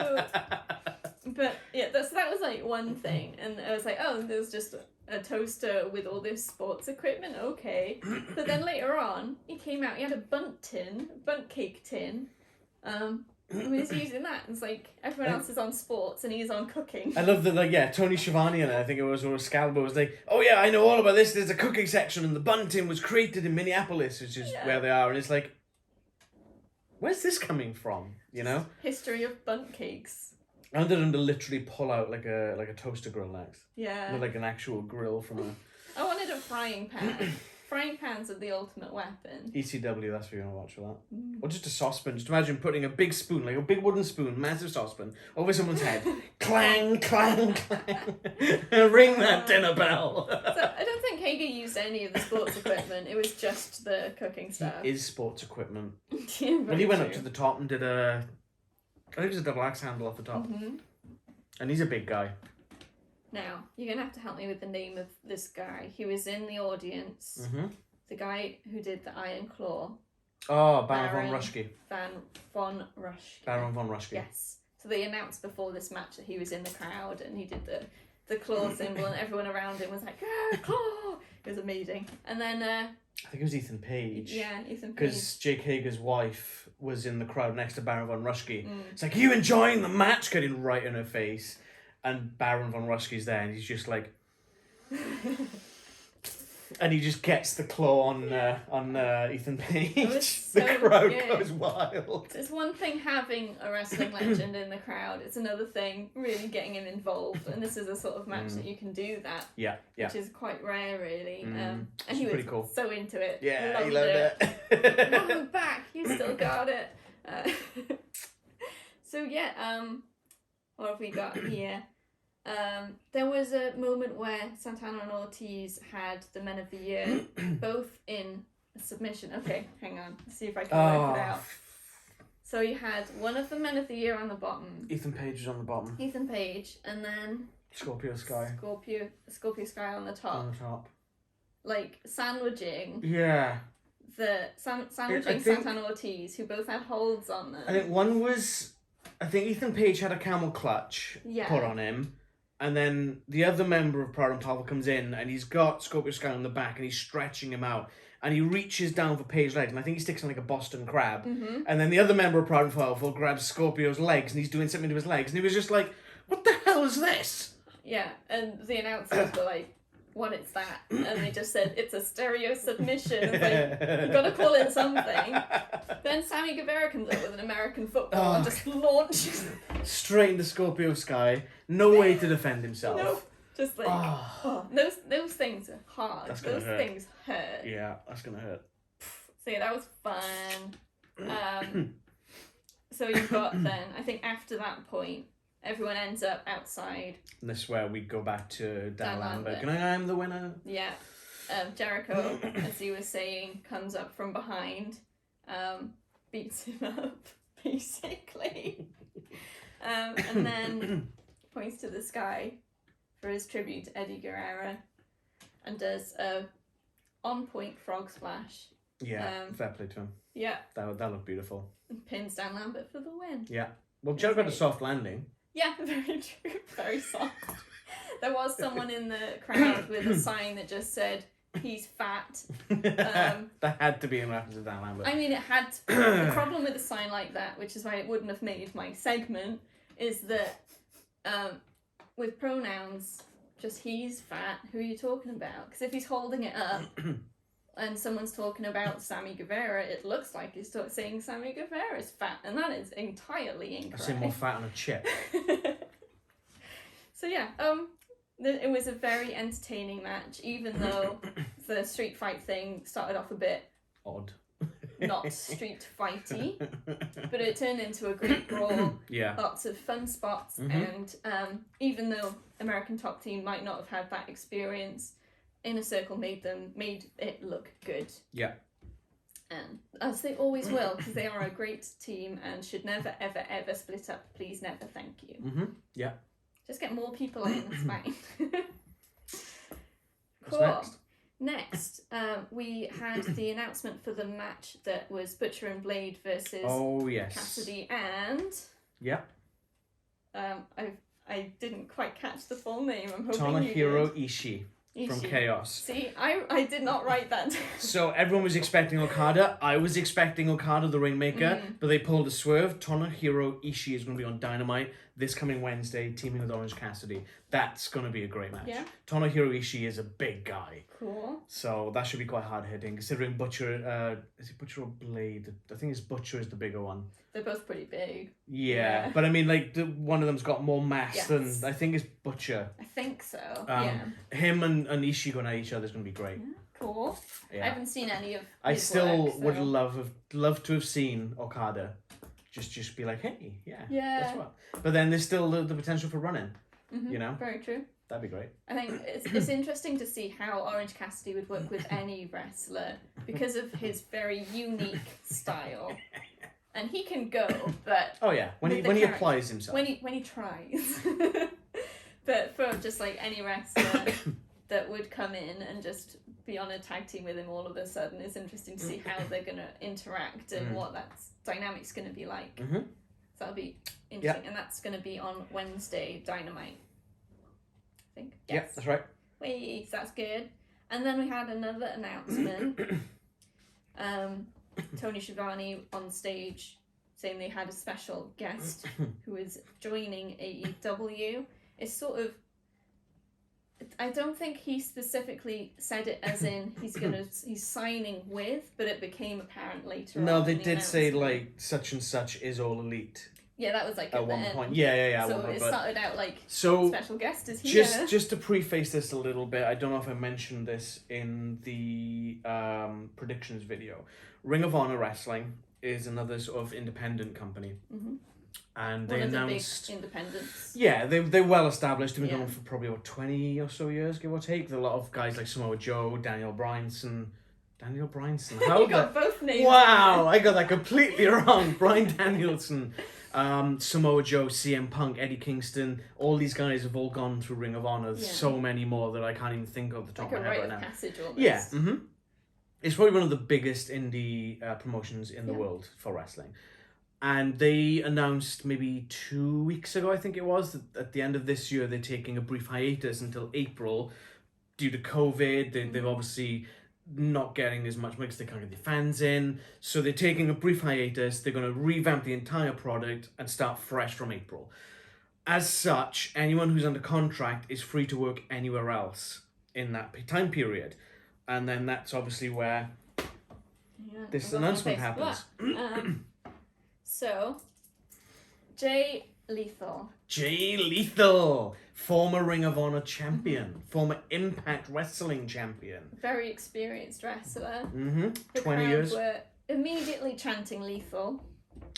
[SPEAKER 1] But yeah, that was like one thing, and I was like, oh, there's just a toaster with all this sports equipment, okay. But then later on, he came out, he had a bundt cake tin, He's using that. It's like everyone else is on sports and he's on cooking.
[SPEAKER 2] I love that, like, Tony Schiavone, and I think it was, or Excalibur was like, oh yeah, I know all about this. There's a cooking section, and the bunting was created in Minneapolis, which is where they are. And it's like, where's this coming from? You know?
[SPEAKER 1] History of bunt cakes.
[SPEAKER 2] I wanted them to literally pull out like a toaster grill next.
[SPEAKER 1] Yeah.
[SPEAKER 2] Like an actual grill from a...
[SPEAKER 1] I wanted a frying pan. Frying pans are the ultimate weapon.
[SPEAKER 2] ECW, that's what you're going to watch for that. Or just a saucepan. Just imagine putting a big spoon, like a big wooden spoon, massive saucepan, over someone's head. Clang, clang, clang. Ring that dinner bell.
[SPEAKER 1] So I don't think Hager used any of the sports equipment. It was just the cooking stuff.
[SPEAKER 2] It is sports equipment.
[SPEAKER 1] Yeah,
[SPEAKER 2] well, he went up to the top and did I think it was a double axe handle off the top.
[SPEAKER 1] Mm-hmm.
[SPEAKER 2] And he's a big guy.
[SPEAKER 1] Now, you're going to have to help me with the name of this guy. He was in the audience.
[SPEAKER 2] Mm-hmm.
[SPEAKER 1] The guy who did the Iron Claw.
[SPEAKER 2] Oh, Baron von Raschke.
[SPEAKER 1] Von Raschke.
[SPEAKER 2] Baron von Raschke.
[SPEAKER 1] Yes. So they announced before this match that he was in the crowd and he did the claw symbol and everyone around him was like, ah, claw! It was amazing. And then... I
[SPEAKER 2] think it was Ethan Page.
[SPEAKER 1] Yeah, Ethan Page.
[SPEAKER 2] Because Jake Hager's wife was in the crowd next to Baron von Raschke. It's like, you enjoying the match? Getting right in her face. And Baron von Raschke's there, and he's just like, and he just gets the claw on Ethan Page.
[SPEAKER 1] So
[SPEAKER 2] the crowd
[SPEAKER 1] good.
[SPEAKER 2] goes wild.
[SPEAKER 1] It's one thing having a wrestling legend in the crowd. It's another thing really getting him involved. And this is a sort of match that you can do that.
[SPEAKER 2] Yeah.
[SPEAKER 1] Which is quite rare, really. And he was
[SPEAKER 2] pretty cool.
[SPEAKER 1] so into it.
[SPEAKER 2] Yeah,
[SPEAKER 1] loved
[SPEAKER 2] he loved
[SPEAKER 1] it. Welcome back. You still got it. So yeah. What have we got here? There was a moment where Santana and Ortiz had the Men of the Year, both in a submission. Okay, hang on. Let's see if I can work it out. So you had one of the Men of the Year on the bottom.
[SPEAKER 2] Ethan Page was on the bottom.
[SPEAKER 1] Ethan Page, and then...
[SPEAKER 2] Scorpio Sky.
[SPEAKER 1] Scorpio Sky on the top.
[SPEAKER 2] On the top.
[SPEAKER 1] Like, sandwiching...
[SPEAKER 2] Yeah.
[SPEAKER 1] Sandwiching Santana Ortiz, who both had holds on them.
[SPEAKER 2] I think one was... I think Ethan Page had a camel clutch put on him. And then the other member of Proud and Powerful comes in and he's got Scorpio Sky on the back and he's stretching him out. And he reaches down for Page's legs and I think he sticks on like a Boston crab.
[SPEAKER 1] Mm-hmm.
[SPEAKER 2] And then the other member of Proud and Powerful grabs Scorpio's legs and he's doing something to his legs. And he was just like, what the hell is this?
[SPEAKER 1] Yeah, and the announcers were like, what is that? And they just said, it's a stereo submission. It's like, you gotta call it something. Then Sammy Guevara comes up with an American football and just launches
[SPEAKER 2] straight into Scorpio Sky. No way to defend himself.
[SPEAKER 1] No, just like, those things are hard. Those things hurt.
[SPEAKER 2] Yeah, that's gonna hurt.
[SPEAKER 1] So yeah, that was fun. So you've got then, I think after that point, everyone ends up outside.
[SPEAKER 2] And this is where we go back to Dan Lambert. Can I am the winner?
[SPEAKER 1] Yeah. Jericho, as he was saying, comes up from behind, beats him up, basically. And then points to the sky for his tribute to Eddie Guerrero and does a on-point frog splash.
[SPEAKER 2] Yeah, fair play to him.
[SPEAKER 1] Yeah.
[SPEAKER 2] That looked beautiful.
[SPEAKER 1] And pins Dan Lambert for the win.
[SPEAKER 2] Yeah. Well, Jericho had a soft landing.
[SPEAKER 1] Yeah, very true. Very soft. There was someone in the crowd with a sign that just said, he's fat.
[SPEAKER 2] That had to be in reference to Dan Lambert.
[SPEAKER 1] I mean, it had to. The problem with a sign like that, which is why it wouldn't have made my segment, is that with pronouns, just he's fat, who are you talking about? Because if he's holding it up and someone's talking about Sammy Guevara, it looks like he's saying Sammy Guevara's fat, and that is entirely incorrect.
[SPEAKER 2] I've seen more fat on a chip.
[SPEAKER 1] So yeah, it was a very entertaining match, even though the street fight thing started off a bit
[SPEAKER 2] odd.
[SPEAKER 1] Not street fighty, but it turned into a great brawl.
[SPEAKER 2] Yeah.
[SPEAKER 1] Lots of fun spots, and even though American Top Team might not have had that experience, Inner Circle made it look good.
[SPEAKER 2] Yeah.
[SPEAKER 1] And as they always will, because they are a great team and should never, ever, ever split up. Please never, thank you.
[SPEAKER 2] Mm-hmm. Yeah.
[SPEAKER 1] Just get more people in, that's fine.
[SPEAKER 2] What's
[SPEAKER 1] Cool. Next, we had the announcement for the match that was Butcher and Blade versus Cassidy and...
[SPEAKER 2] Yeah.
[SPEAKER 1] I didn't quite catch the full name. I'm hoping
[SPEAKER 2] Tomohiro
[SPEAKER 1] you did.
[SPEAKER 2] Ishii. from Chaos.
[SPEAKER 1] See, I did not write that down.
[SPEAKER 2] So everyone was expecting Okada. I was expecting Okada, the Rainmaker, but they pulled a swerve. Tomohiro Ishii is going to be on Dynamite this coming Wednesday, teaming with Orange Cassidy. That's going to be a great match.
[SPEAKER 1] Yeah.
[SPEAKER 2] Tomohiro Ishii is a big guy.
[SPEAKER 1] Cool.
[SPEAKER 2] So that should be quite hard-hitting, considering Butcher... is it Butcher or Blade? I think it's Butcher is the bigger one.
[SPEAKER 1] They're both pretty big.
[SPEAKER 2] Yeah. But I mean, like, one of them's got more mass than... I think it's Butcher.
[SPEAKER 1] I think so,
[SPEAKER 2] Him and Ishii going at each other is going to be great.
[SPEAKER 1] Yeah, cool. Yeah. I haven't seen any of
[SPEAKER 2] I still
[SPEAKER 1] work, so.
[SPEAKER 2] would love to have seen Okada. Just be like, hey, yeah. Guess what? But then there's still the potential for running. You know?
[SPEAKER 1] Very true.
[SPEAKER 2] That'd be great.
[SPEAKER 1] I think it's interesting to see how Orange Cassidy would work with any wrestler because of his very unique style. And he can go, but
[SPEAKER 2] when he applies himself,
[SPEAKER 1] when he tries. But for just like any wrestler that would come in and just be on a tag team with him all of a sudden, it's interesting to see how they're gonna interact and what that dynamic's gonna be like. So that'll be interesting, and that's gonna be on Wednesday Dynamite. I think. Yes.
[SPEAKER 2] Yep, that's right.
[SPEAKER 1] Wait, so that's good. And then we had another announcement. Tony Schiavone on stage saying they had a special guest who is joining AEW. It's sort of... I don't think he specifically said it as in he's signing with, but it became apparent later on.
[SPEAKER 2] No, they did say, like, such and such is All Elite.
[SPEAKER 1] Yeah, that was like
[SPEAKER 2] at one point. Yeah.
[SPEAKER 1] So it started out like special guest is here.
[SPEAKER 2] Just to preface this a little bit, I don't know if I mentioned this in the predictions video. Ring of Honor Wrestling is another sort of independent company. And they announced
[SPEAKER 1] the big independents.
[SPEAKER 2] Yeah, they're well established. They've been going for probably 20 or so years, give or take. There are a lot of guys like Samoa Joe, Daniel Bryanson. How
[SPEAKER 1] you got both names.
[SPEAKER 2] Wow, I got that completely wrong. Bryan Danielson. Samoa Joe, CM Punk, Eddie Kingston, all these guys have all gone through Ring of Honor. There's so many more that I can't even think of the top of my head right now.
[SPEAKER 1] Passage almost.
[SPEAKER 2] Yeah, it's probably one of the biggest indie promotions in the world for wrestling. And they announced maybe 2 weeks ago, I think it was, that at the end of this year they're taking a brief hiatus until April due to COVID. They've obviously not getting as much because they can't get the fans in. So they're taking a brief hiatus. They're going to revamp the entire product and start fresh from April. As such, anyone who's under contract is free to work anywhere else in that time period. And then that's obviously where this announcement happens.
[SPEAKER 1] So, Jay Lethal,
[SPEAKER 2] former Ring of Honor champion, former Impact Wrestling champion.
[SPEAKER 1] Very experienced wrestler.
[SPEAKER 2] 20 years.
[SPEAKER 1] Were immediately chanting Lethal.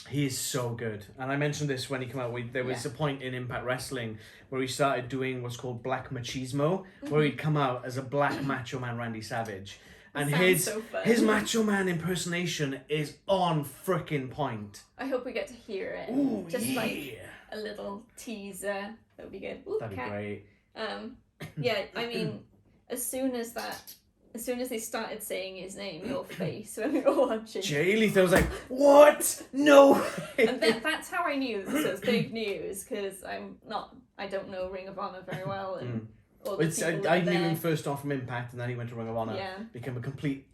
[SPEAKER 2] He is so good. And I mentioned this when he came out. There was a point in Impact Wrestling where he started doing what's called Black Machismo, where he'd come out as a black Macho Man Randy Savage. And his Macho Man impersonation is on frickin' point.
[SPEAKER 1] I hope we get to hear it.
[SPEAKER 2] Ooh,
[SPEAKER 1] like a little teaser. That would be good. Ooh,
[SPEAKER 2] that'd be great.
[SPEAKER 1] I mean, as soon as they started saying his name, your face when we were watching.
[SPEAKER 2] Jay Lethal was like, what? No way.
[SPEAKER 1] And that's how I knew this was big news, because I don't know Ring of Honor very well, and
[SPEAKER 2] I knew him first off from Impact, and then he went to Ring of Honor. Became a complete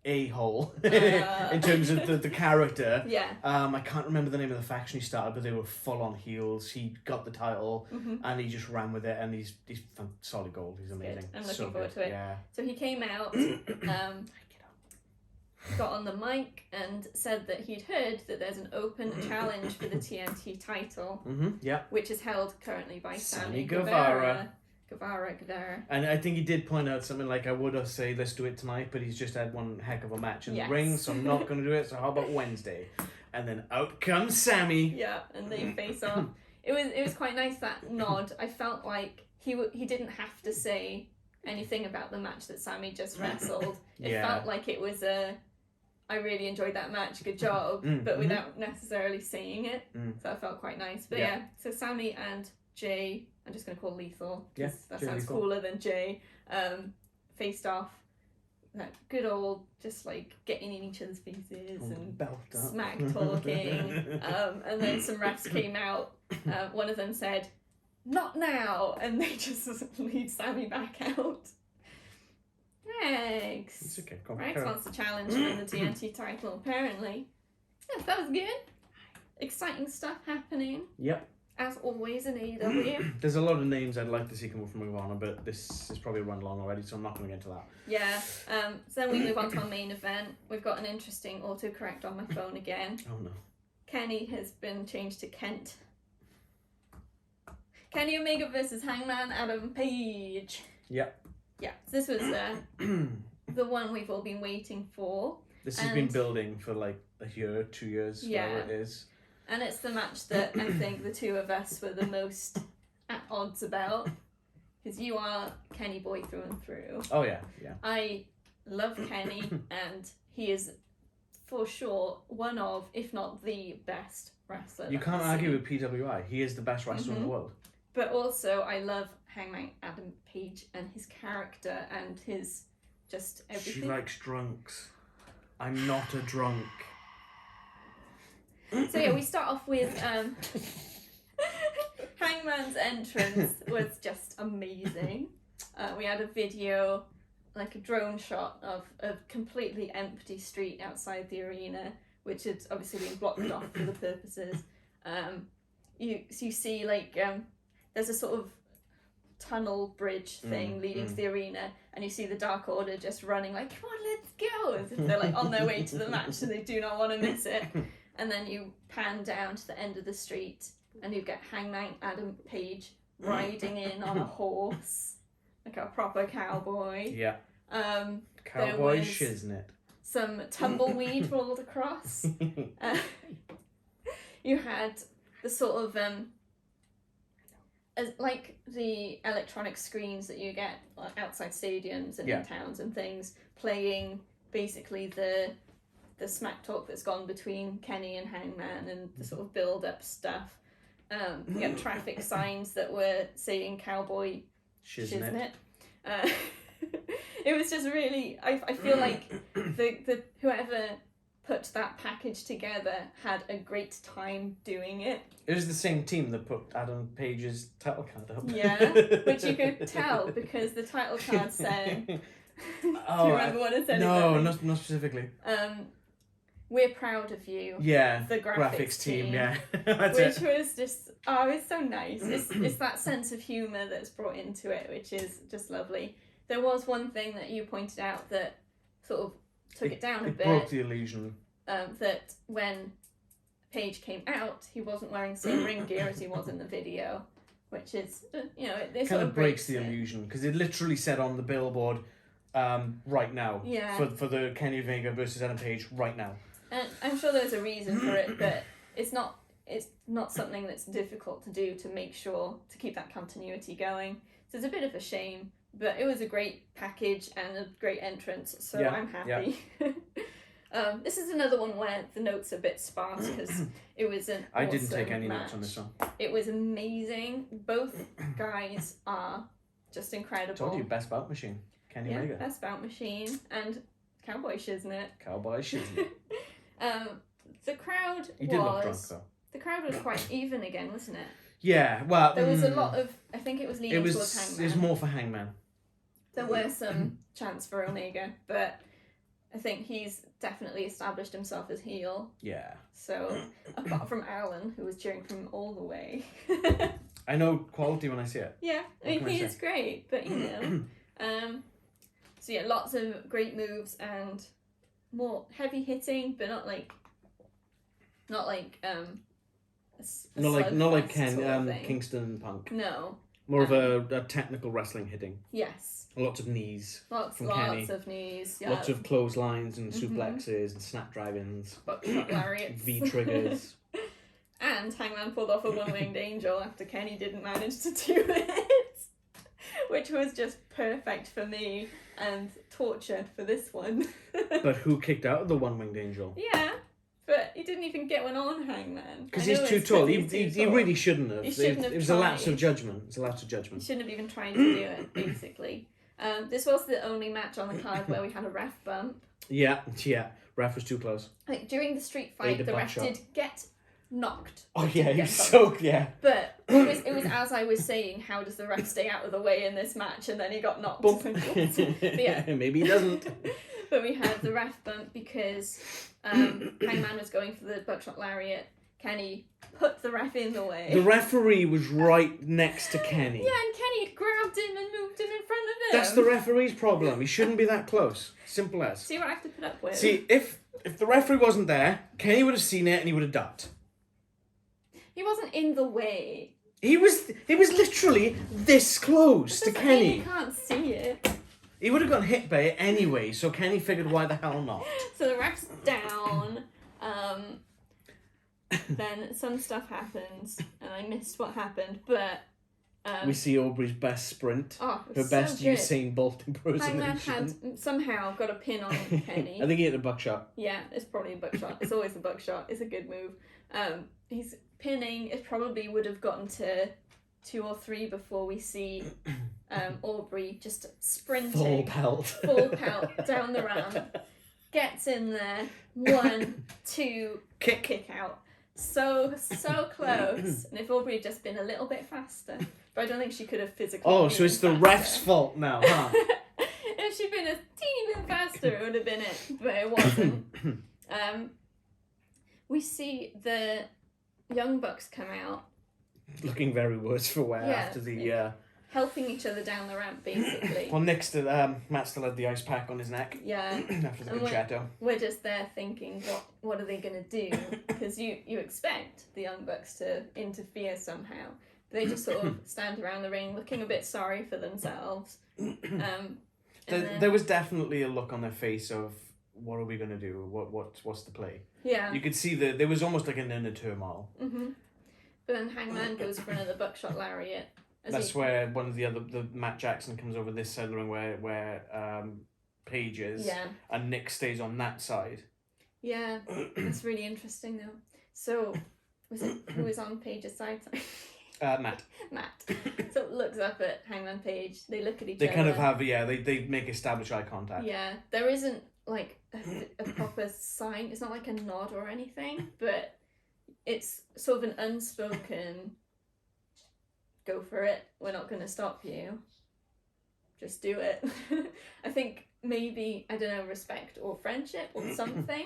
[SPEAKER 2] a-hole in terms of the character. I can't remember the name of the faction he started, but they were full on heels. He got the title and he just ran with it, and he's solid gold. He's amazing.
[SPEAKER 1] I'm looking forward to it. So he came out, got on the mic and said that he'd heard that there's an open challenge for the TNT title, which is held currently by Sammy Guevara.
[SPEAKER 2] And I think he did point out something like, I would have said let's do it tonight, but he's just had one heck of a match in the ring, so I'm not going to do it, so how about Wednesday? And then out comes Sammy.
[SPEAKER 1] Yeah, and they face off. It was quite nice, that nod. I felt like he didn't have to say anything about the match that Sammy just wrestled. It felt like it was I really enjoyed that match, good job, but without necessarily saying it. So that felt quite nice. But so Sammy and Jay, I'm just going to call Lethal, because that sounds cooler than Jay, faced off. That good old, just like getting in each other's faces and smack talking. And then some refs came out. One of them said, "Not now," and they just lead Sammy back out. Riggs.
[SPEAKER 2] It's okay. Come on,
[SPEAKER 1] Riggs
[SPEAKER 2] carry on.
[SPEAKER 1] wants to challenge for the TNT title, apparently. Yeah, that was good. Exciting stuff happening.
[SPEAKER 2] Yep.
[SPEAKER 1] As always in AEW.
[SPEAKER 2] There's a lot of names I'd like to see come up from Ring of Honor, but this is probably run long already, so I'm not going to get into that.
[SPEAKER 1] Yeah. So then we move on to our main event. We've got an interesting autocorrect on my phone again.
[SPEAKER 2] Oh no.
[SPEAKER 1] Kenny has been changed to Kent. Kenny Omega versus Hangman Adam Page.
[SPEAKER 2] Yep.
[SPEAKER 1] Yeah. So this was the one we've all been waiting for.
[SPEAKER 2] This has been building for like a year, 2 years, whatever it is.
[SPEAKER 1] And it's the match that I think the two of us were the most at odds about. Because you are Kenny boy through and through.
[SPEAKER 2] Oh, yeah, yeah.
[SPEAKER 1] I love Kenny, and he is for sure one of, if not the best wrestler.
[SPEAKER 2] You can't argue with PWI. He is the best wrestler in the world.
[SPEAKER 1] But also, I love Hangman Adam Page and his character and his just everything.
[SPEAKER 2] She likes drunks. I'm not a drunk.
[SPEAKER 1] So yeah, we start off with Hangman's entrance was just amazing. We had a video, like a drone shot of a completely empty street outside the arena, which had obviously been blocked off for the purposes. You see like there's a sort of tunnel bridge thing leading to the arena, and you see the Dark Order just running like, come on, let's go, as if they're like on their way to the match, so they do not want to miss it. And then you pan down to the end of the street, and you get Hangman Adam Page riding in on a horse, like a proper cowboy.
[SPEAKER 2] Yeah. Cowboy shiznit.
[SPEAKER 1] Some tumbleweed rolled across. You had the sort of like the electronic screens that you get outside stadiums and in towns and things, playing basically the smack talk that's gone between Kenny and Hangman and the sort of build-up stuff. You had traffic signs that were saying cowboy shiznit. It was just really, I feel like the whoever put that package together had a great time doing it.
[SPEAKER 2] It was the same team that put Adam Page's title card up.
[SPEAKER 1] Yeah, which you could tell because the title card said... Do you remember what it said?
[SPEAKER 2] No, not specifically.
[SPEAKER 1] We're proud of you.
[SPEAKER 2] Yeah,
[SPEAKER 1] the graphics team.
[SPEAKER 2] Yeah,
[SPEAKER 1] which was just, it's so nice. It's that sense of humour that's brought into it, which is just lovely. There was one thing that you pointed out that sort of took it down a bit. It
[SPEAKER 2] broke the illusion.
[SPEAKER 1] That when Page came out, he wasn't wearing the same ring gear as he was in the video, which is, it
[SPEAKER 2] kind of breaks the illusion, because it literally said on the billboard, right now, for the Kenny Omega versus Adam Page right now.
[SPEAKER 1] And I'm sure there's a reason for it, but it's not something that's difficult to do to make sure to keep that continuity going. So it's a bit of a shame, but it was a great package and a great entrance, so I'm happy. Yeah. This is another one where the notes are a bit sparse because it was an
[SPEAKER 2] I
[SPEAKER 1] awesome
[SPEAKER 2] didn't take any
[SPEAKER 1] match.
[SPEAKER 2] notes on this one.
[SPEAKER 1] It was amazing. Both guys are just incredible.
[SPEAKER 2] I told you, best bout machine. Kenny Omega.
[SPEAKER 1] Best bout machine and cowboy shiznit.
[SPEAKER 2] Cowboy shiznit.
[SPEAKER 1] The crowd
[SPEAKER 2] He did look drunk though.
[SPEAKER 1] The crowd was quite even again, wasn't it?
[SPEAKER 2] Yeah, well...
[SPEAKER 1] There was a lot of... I think it was leaning towards Hangman.
[SPEAKER 2] It was more for Hangman.
[SPEAKER 1] There were some chants for Omega, but I think he's definitely established himself as heel.
[SPEAKER 2] Yeah. So,
[SPEAKER 1] apart from Alan, who was cheering from all the way.
[SPEAKER 2] I know quality when I see it.
[SPEAKER 1] Yeah, I mean, he is great, but so yeah, lots of great moves and more heavy hitting, but not like
[SPEAKER 2] Kingston and Punk.
[SPEAKER 1] No.
[SPEAKER 2] More of a technical wrestling hitting.
[SPEAKER 1] Yes.
[SPEAKER 2] Lots of knees.
[SPEAKER 1] Lots of knees. Yeah.
[SPEAKER 2] Lots of clotheslines and suplexes and snapdragons.
[SPEAKER 1] Buckshot lariats.
[SPEAKER 2] V-triggers.
[SPEAKER 1] And Hangman pulled off a one-winged angel after Kenny didn't manage to do it. Which was just perfect for me and torture for this one.
[SPEAKER 2] But who kicked out of the one-winged angel?
[SPEAKER 1] Yeah. But he didn't even get one on Hangman.
[SPEAKER 2] Because he's too tall. He really shouldn't have.
[SPEAKER 1] He shouldn't have
[SPEAKER 2] It was
[SPEAKER 1] tried.
[SPEAKER 2] a lapse of judgment. It's a lapse of judgment.
[SPEAKER 1] He shouldn't have even tried to do it, basically. This was the only match on the card where we had a ref bump.
[SPEAKER 2] Yeah. Ref was too close.
[SPEAKER 1] Like, during the street fight, the ref did get knocked.
[SPEAKER 2] Oh, yeah, he was so... Yeah.
[SPEAKER 1] But it was as I was saying, how does the ref stay out of the way in this match? And then he got knocked.
[SPEAKER 2] Yeah. Maybe he doesn't.
[SPEAKER 1] But we had the ref bump because Hangman was going for the buckshot lariat. Kenny put the ref in the way.
[SPEAKER 2] The referee was right next to Kenny.
[SPEAKER 1] Yeah, and Kenny grabbed him and moved him in front of him.
[SPEAKER 2] That's the referee's problem. He shouldn't be that close. Simple as.
[SPEAKER 1] See what I have to put up with?
[SPEAKER 2] See, if the referee wasn't there, Kenny would have seen it and he would have ducked.
[SPEAKER 1] He wasn't in the way.
[SPEAKER 2] He was literally this close to Kenny.
[SPEAKER 1] You can't see it.
[SPEAKER 2] He would have gotten hit by it anyway, so Kenny figured, why the hell not?
[SPEAKER 1] So the ref's down. Then some stuff happens, and I missed what happened, but...
[SPEAKER 2] we see Aubrey's best sprint.
[SPEAKER 1] Oh,
[SPEAKER 2] her best
[SPEAKER 1] so good.
[SPEAKER 2] Usain Bolt impersonation.
[SPEAKER 1] Hangman had somehow got a pin on Kenny.
[SPEAKER 2] I think he hit a buckshot.
[SPEAKER 1] Yeah, it's probably a buckshot. It's always a buckshot. It's a good move. He's pinning. It probably would have gotten to 2 or 3 before we see Aubrey just sprinting.
[SPEAKER 2] Full pelt.
[SPEAKER 1] Full pelt down the ramp. Gets in there. 1, 2, kick out. So close. And if Aubrey had just been a little bit faster, but I don't think she could have physically.
[SPEAKER 2] Oh, so it's the ref's fault now, huh?
[SPEAKER 1] If she'd been a teeny bit faster, it would have been it, but it wasn't. We see the Young Bucks come out,
[SPEAKER 2] looking very worse for wear after the
[SPEAKER 1] helping each other down the ramp, basically.
[SPEAKER 2] Well, next to Matt still had the ice pack on his neck.
[SPEAKER 1] Yeah.
[SPEAKER 2] After the concerto.
[SPEAKER 1] We're just there thinking, what are they going to do? Because you expect the Young Bucks to interfere somehow. They just sort of stand around the ring looking a bit sorry for themselves.
[SPEAKER 2] There was definitely a look on their face of, what are we going to do? What's the play?
[SPEAKER 1] Yeah.
[SPEAKER 2] You could see there was almost like an inner turmoil.
[SPEAKER 1] Mm-hmm. But then Hangman goes for another buckshot lariat.
[SPEAKER 2] That's where one of the Matt Jackson comes over this side of the ring where Paige is.
[SPEAKER 1] Yeah.
[SPEAKER 2] And Nick stays on that side.
[SPEAKER 1] Yeah, that's really interesting though. So, who was on Paige's side?
[SPEAKER 2] Matt.
[SPEAKER 1] So looks up at Hangman Page. They look at each other.
[SPEAKER 2] They kind of have, they make established eye contact.
[SPEAKER 1] Yeah, there isn't like a proper sign. It's not like a nod or anything, but it's sort of an unspoken, go for it, we're not going to stop you. Just do it. I think maybe, I don't know, respect or friendship or something.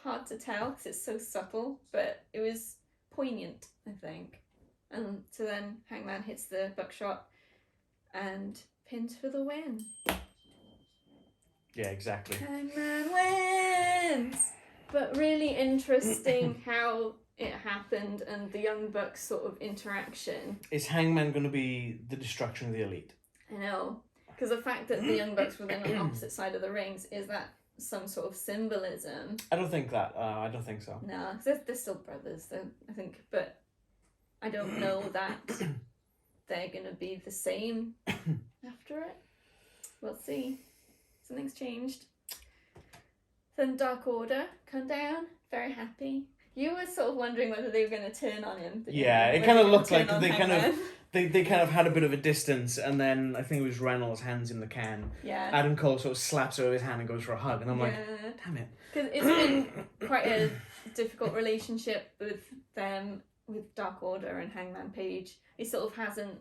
[SPEAKER 1] Hard to tell because it's so subtle, but it was poignant, I think. And so then Hangman hits the buckshot and pins for the win.
[SPEAKER 2] Yeah, exactly.
[SPEAKER 1] Hangman wins! But really interesting how it happened and the Young Bucks sort of interaction.
[SPEAKER 2] Is Hangman going to be the destruction of the Elite?
[SPEAKER 1] I know. Because the fact that the Young Bucks were then on the opposite side of the rings, is that some sort of symbolism?
[SPEAKER 2] I don't think that. I don't think so.
[SPEAKER 1] No, because they're still brothers, though, I think. But I don't know that they're going to be the same after it. We'll see. Something's changed. Then Dark Order come down, very happy. You were sort of wondering whether they were going to turn on him.
[SPEAKER 2] Yeah, it kind of looked like they kind of had a bit of a distance, and then I think it was Reynolds' hands in the can.
[SPEAKER 1] Yeah.
[SPEAKER 2] Adam Cole sort of slaps over his hand and goes for a hug, and I'm like, damn it.
[SPEAKER 1] Because it's been quite a difficult relationship with them, with Dark Order and Hangman Page. He sort of hasn't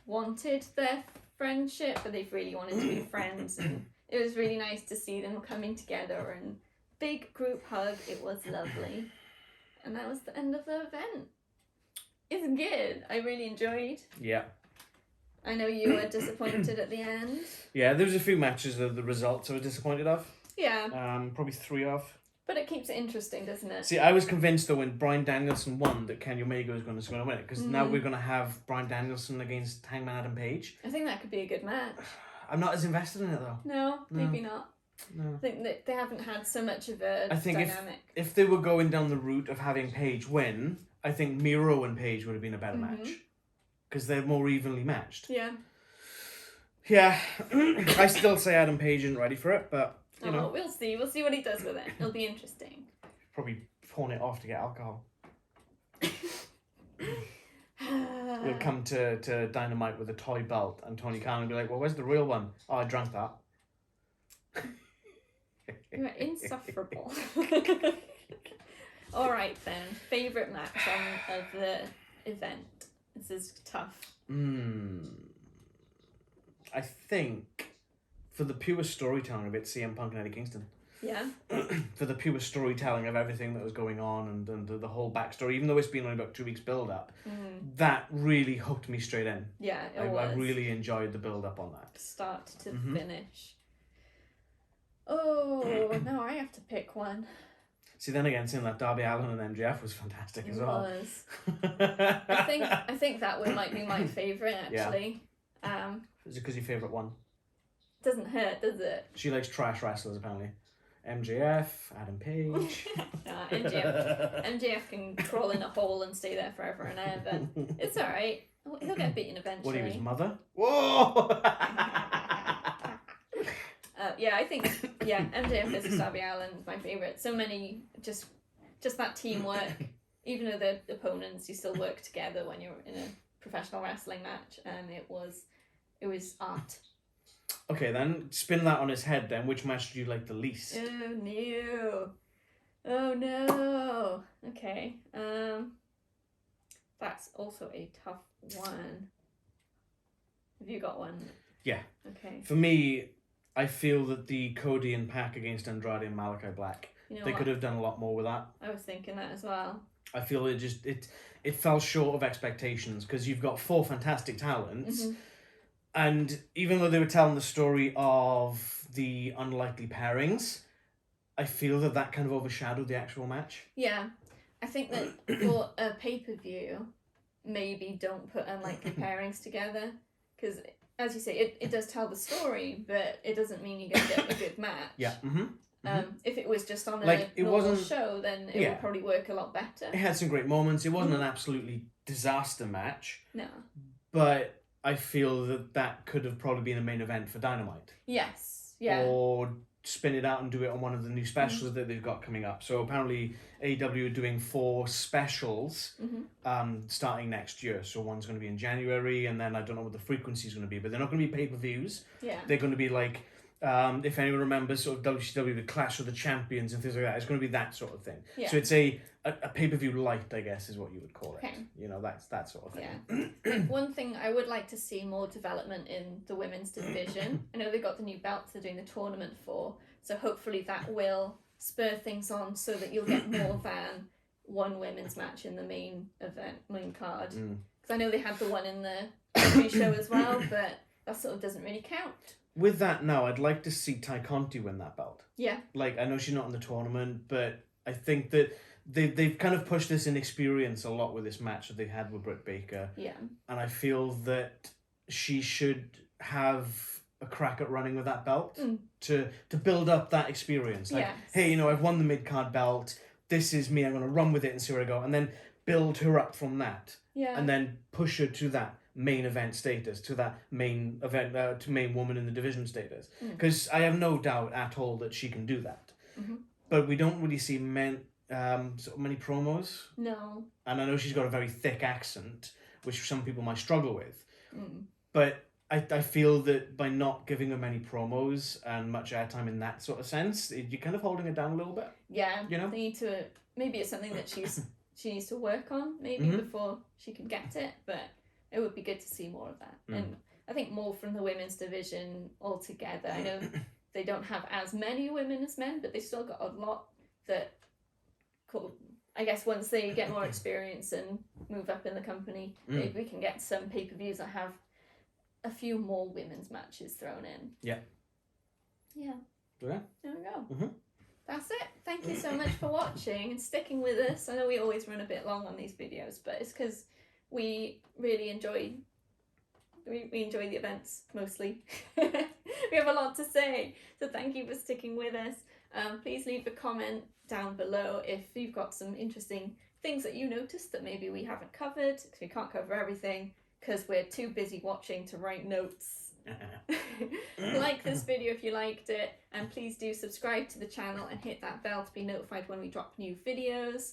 [SPEAKER 1] wanted their friendship, but they've really wanted to be friends. And it was really nice to see them coming together and big group hug. It was lovely. And that was the end of the event. It's good. I really enjoyed.
[SPEAKER 2] Yeah.
[SPEAKER 1] I know you were disappointed at the end.
[SPEAKER 2] Yeah, there was a few matches of the results I was disappointed of.
[SPEAKER 1] Yeah.
[SPEAKER 2] Probably 3 of.
[SPEAKER 1] But it keeps it interesting, doesn't it?
[SPEAKER 2] See, I was convinced though when Bryan Danielson won that Kenny Omega was going to win it, because now we're going to have Bryan Danielson against Hangman Adam Page.
[SPEAKER 1] I think that could be a good match.
[SPEAKER 2] I'm not as invested in it though.
[SPEAKER 1] No, maybe not.
[SPEAKER 2] No.
[SPEAKER 1] I think that they haven't had so much of a dynamic.
[SPEAKER 2] If they were going down the route of having Page win, I think Miro and Page would have been a better match. Because they're more evenly matched.
[SPEAKER 1] Yeah.
[SPEAKER 2] Yeah. I still say Adam Page isn't ready for it, but, you know.
[SPEAKER 1] We'll see. We'll see what he does with it. It'll be interesting.
[SPEAKER 2] Probably pawn it off to get alcohol. We'll come to Dynamite with a toy belt, and Tony Khan will be like, well, where's the real one? Oh, I drank that.
[SPEAKER 1] You're insufferable. All right then. Favourite match of the event. This is tough.
[SPEAKER 2] I think for the pure storytelling of it, CM Punk and Eddie Kingston.
[SPEAKER 1] Yeah.
[SPEAKER 2] For the pure storytelling of everything that was going on and the whole backstory, even though it's been only about 2 weeks build up, that really hooked me straight in.
[SPEAKER 1] Yeah,
[SPEAKER 2] I really enjoyed the build up on that.
[SPEAKER 1] Start to finish. Oh, now I have to pick one. See,
[SPEAKER 2] then again, seeing that Darby Allin and MJF was fantastic as well.
[SPEAKER 1] It was. I think that one might be my favourite, actually.
[SPEAKER 2] Yeah. Is it because your favourite one?
[SPEAKER 1] Doesn't hurt, does it?
[SPEAKER 2] She likes trash wrestlers, apparently. MJF, Adam Page.
[SPEAKER 1] MJF can crawl in a hole and stay there forever and ever. It's alright. He'll get beaten eventually.
[SPEAKER 2] What, he was mother? Whoa!
[SPEAKER 1] I think MJF versus Darby Allin is my favourite. So many, just that teamwork. Even though they're opponents, you still work together when you're in a professional wrestling match, and it was art.
[SPEAKER 2] Okay, then spin that on its head. Then, which match do you like the least?
[SPEAKER 1] Oh no. Okay. That's also a tough one. Have you got one?
[SPEAKER 2] Yeah.
[SPEAKER 1] Okay.
[SPEAKER 2] For me, I feel that the Cody and Pac against Andrade and Malakai Black. They could have done a lot more with that.
[SPEAKER 1] I was thinking that as well.
[SPEAKER 2] I feel it fell short of expectations because you've got 4 fantastic talents. And even though they were telling the story of the unlikely pairings, I feel that kind of overshadowed the actual match.
[SPEAKER 1] Yeah. I think that for a pay-per-view, maybe don't put unlikely pairings together. Because, as you say, it does tell the story, but it doesn't mean you're going to get a good match.
[SPEAKER 2] Yeah.
[SPEAKER 1] If it was just on a normal show, then it would probably work a lot better.
[SPEAKER 2] It had some great moments. It wasn't an absolutely disaster match.
[SPEAKER 1] No.
[SPEAKER 2] But I feel that could have probably been a main event for Dynamite.
[SPEAKER 1] Yes, yeah.
[SPEAKER 2] Or spin it out and do it on one of the new specials that they've got coming up. So apparently AEW are doing 4 specials starting next year. So one's going to be in January, and then I don't know what the frequency is going to be, but they're not going to be pay-per-views.
[SPEAKER 1] Yeah.
[SPEAKER 2] They're going to be like, if anyone remembers sort of WCW, the Clash of the Champions and things like that, it's going to be that sort of thing. Yeah. So it's a pay-per-view light, I guess, is what you would call it. Okay. You know, that's that sort of thing.
[SPEAKER 1] Yeah. One thing I would like to see more development in the women's division. I know they've got the new belts they're doing the tournament for, so hopefully that will spur things on so that you'll get more than one women's match in the main card. Because I know they had the one in the pre-show as well, but that sort of doesn't really count.
[SPEAKER 2] With that now, I'd like to see Conti win that belt.
[SPEAKER 1] Yeah.
[SPEAKER 2] Like, I know she's not in the tournament, but I think that they've kind of pushed this inexperience a lot with this match that they had with Britt Baker.
[SPEAKER 1] Yeah.
[SPEAKER 2] And I feel that she should have a crack at running with that belt to build up that experience. Like, hey, I've won the mid-card belt. This is me. I'm going to run with it and see where I go. And then build her up from that. Yeah. And then push her to that main event status, to that main event, to main woman in the division status. Because I have no doubt at all that she can do that. But we don't really see so many promos.
[SPEAKER 1] No.
[SPEAKER 2] And I know she's got a very thick accent, which some people might struggle with. But I feel that by not giving her many promos and much airtime in that sort of sense, you're kind of holding it down a little bit.
[SPEAKER 1] Yeah. They need to, maybe it's something that she needs to work on before she can get it, but it would be good to see more of that. And I think more from the women's division altogether. I know they don't have as many women as men, but they still got a lot that I guess once they get more experience and move up in the company, maybe we can get some pay-per-views that have a few more women's matches thrown in.
[SPEAKER 2] Yeah.
[SPEAKER 1] Yeah.
[SPEAKER 2] Okay.
[SPEAKER 1] There we go. That's it. Thank you so much for watching and sticking with us. I know we always run a bit long on these videos, but it's because we really enjoy we enjoy the events mostly. We have a lot to say, so thank you for sticking with us. Please leave a comment down below if you've got some interesting things that you noticed that maybe we haven't covered, because we can't cover everything because we're too busy watching to write notes. Like this video if you liked it, and please do subscribe to the channel and hit that bell to be notified when we drop new videos.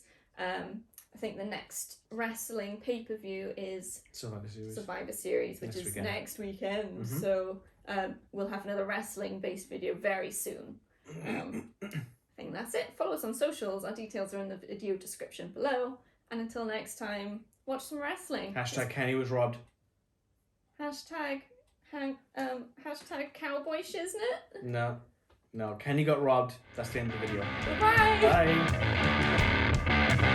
[SPEAKER 1] I think the next wrestling pay-per-view is Survivor Series, which is next weekend. So we'll have another wrestling based video very soon. I think that's it. Follow us on socials. Our details are in the video description below. And until next time, watch some wrestling.
[SPEAKER 2] # Kenny was robbed.
[SPEAKER 1] # Hashtag cowboy shiznit.
[SPEAKER 2] No. Kenny got robbed. That's the end of the video.
[SPEAKER 1] Bye.
[SPEAKER 2] Bye.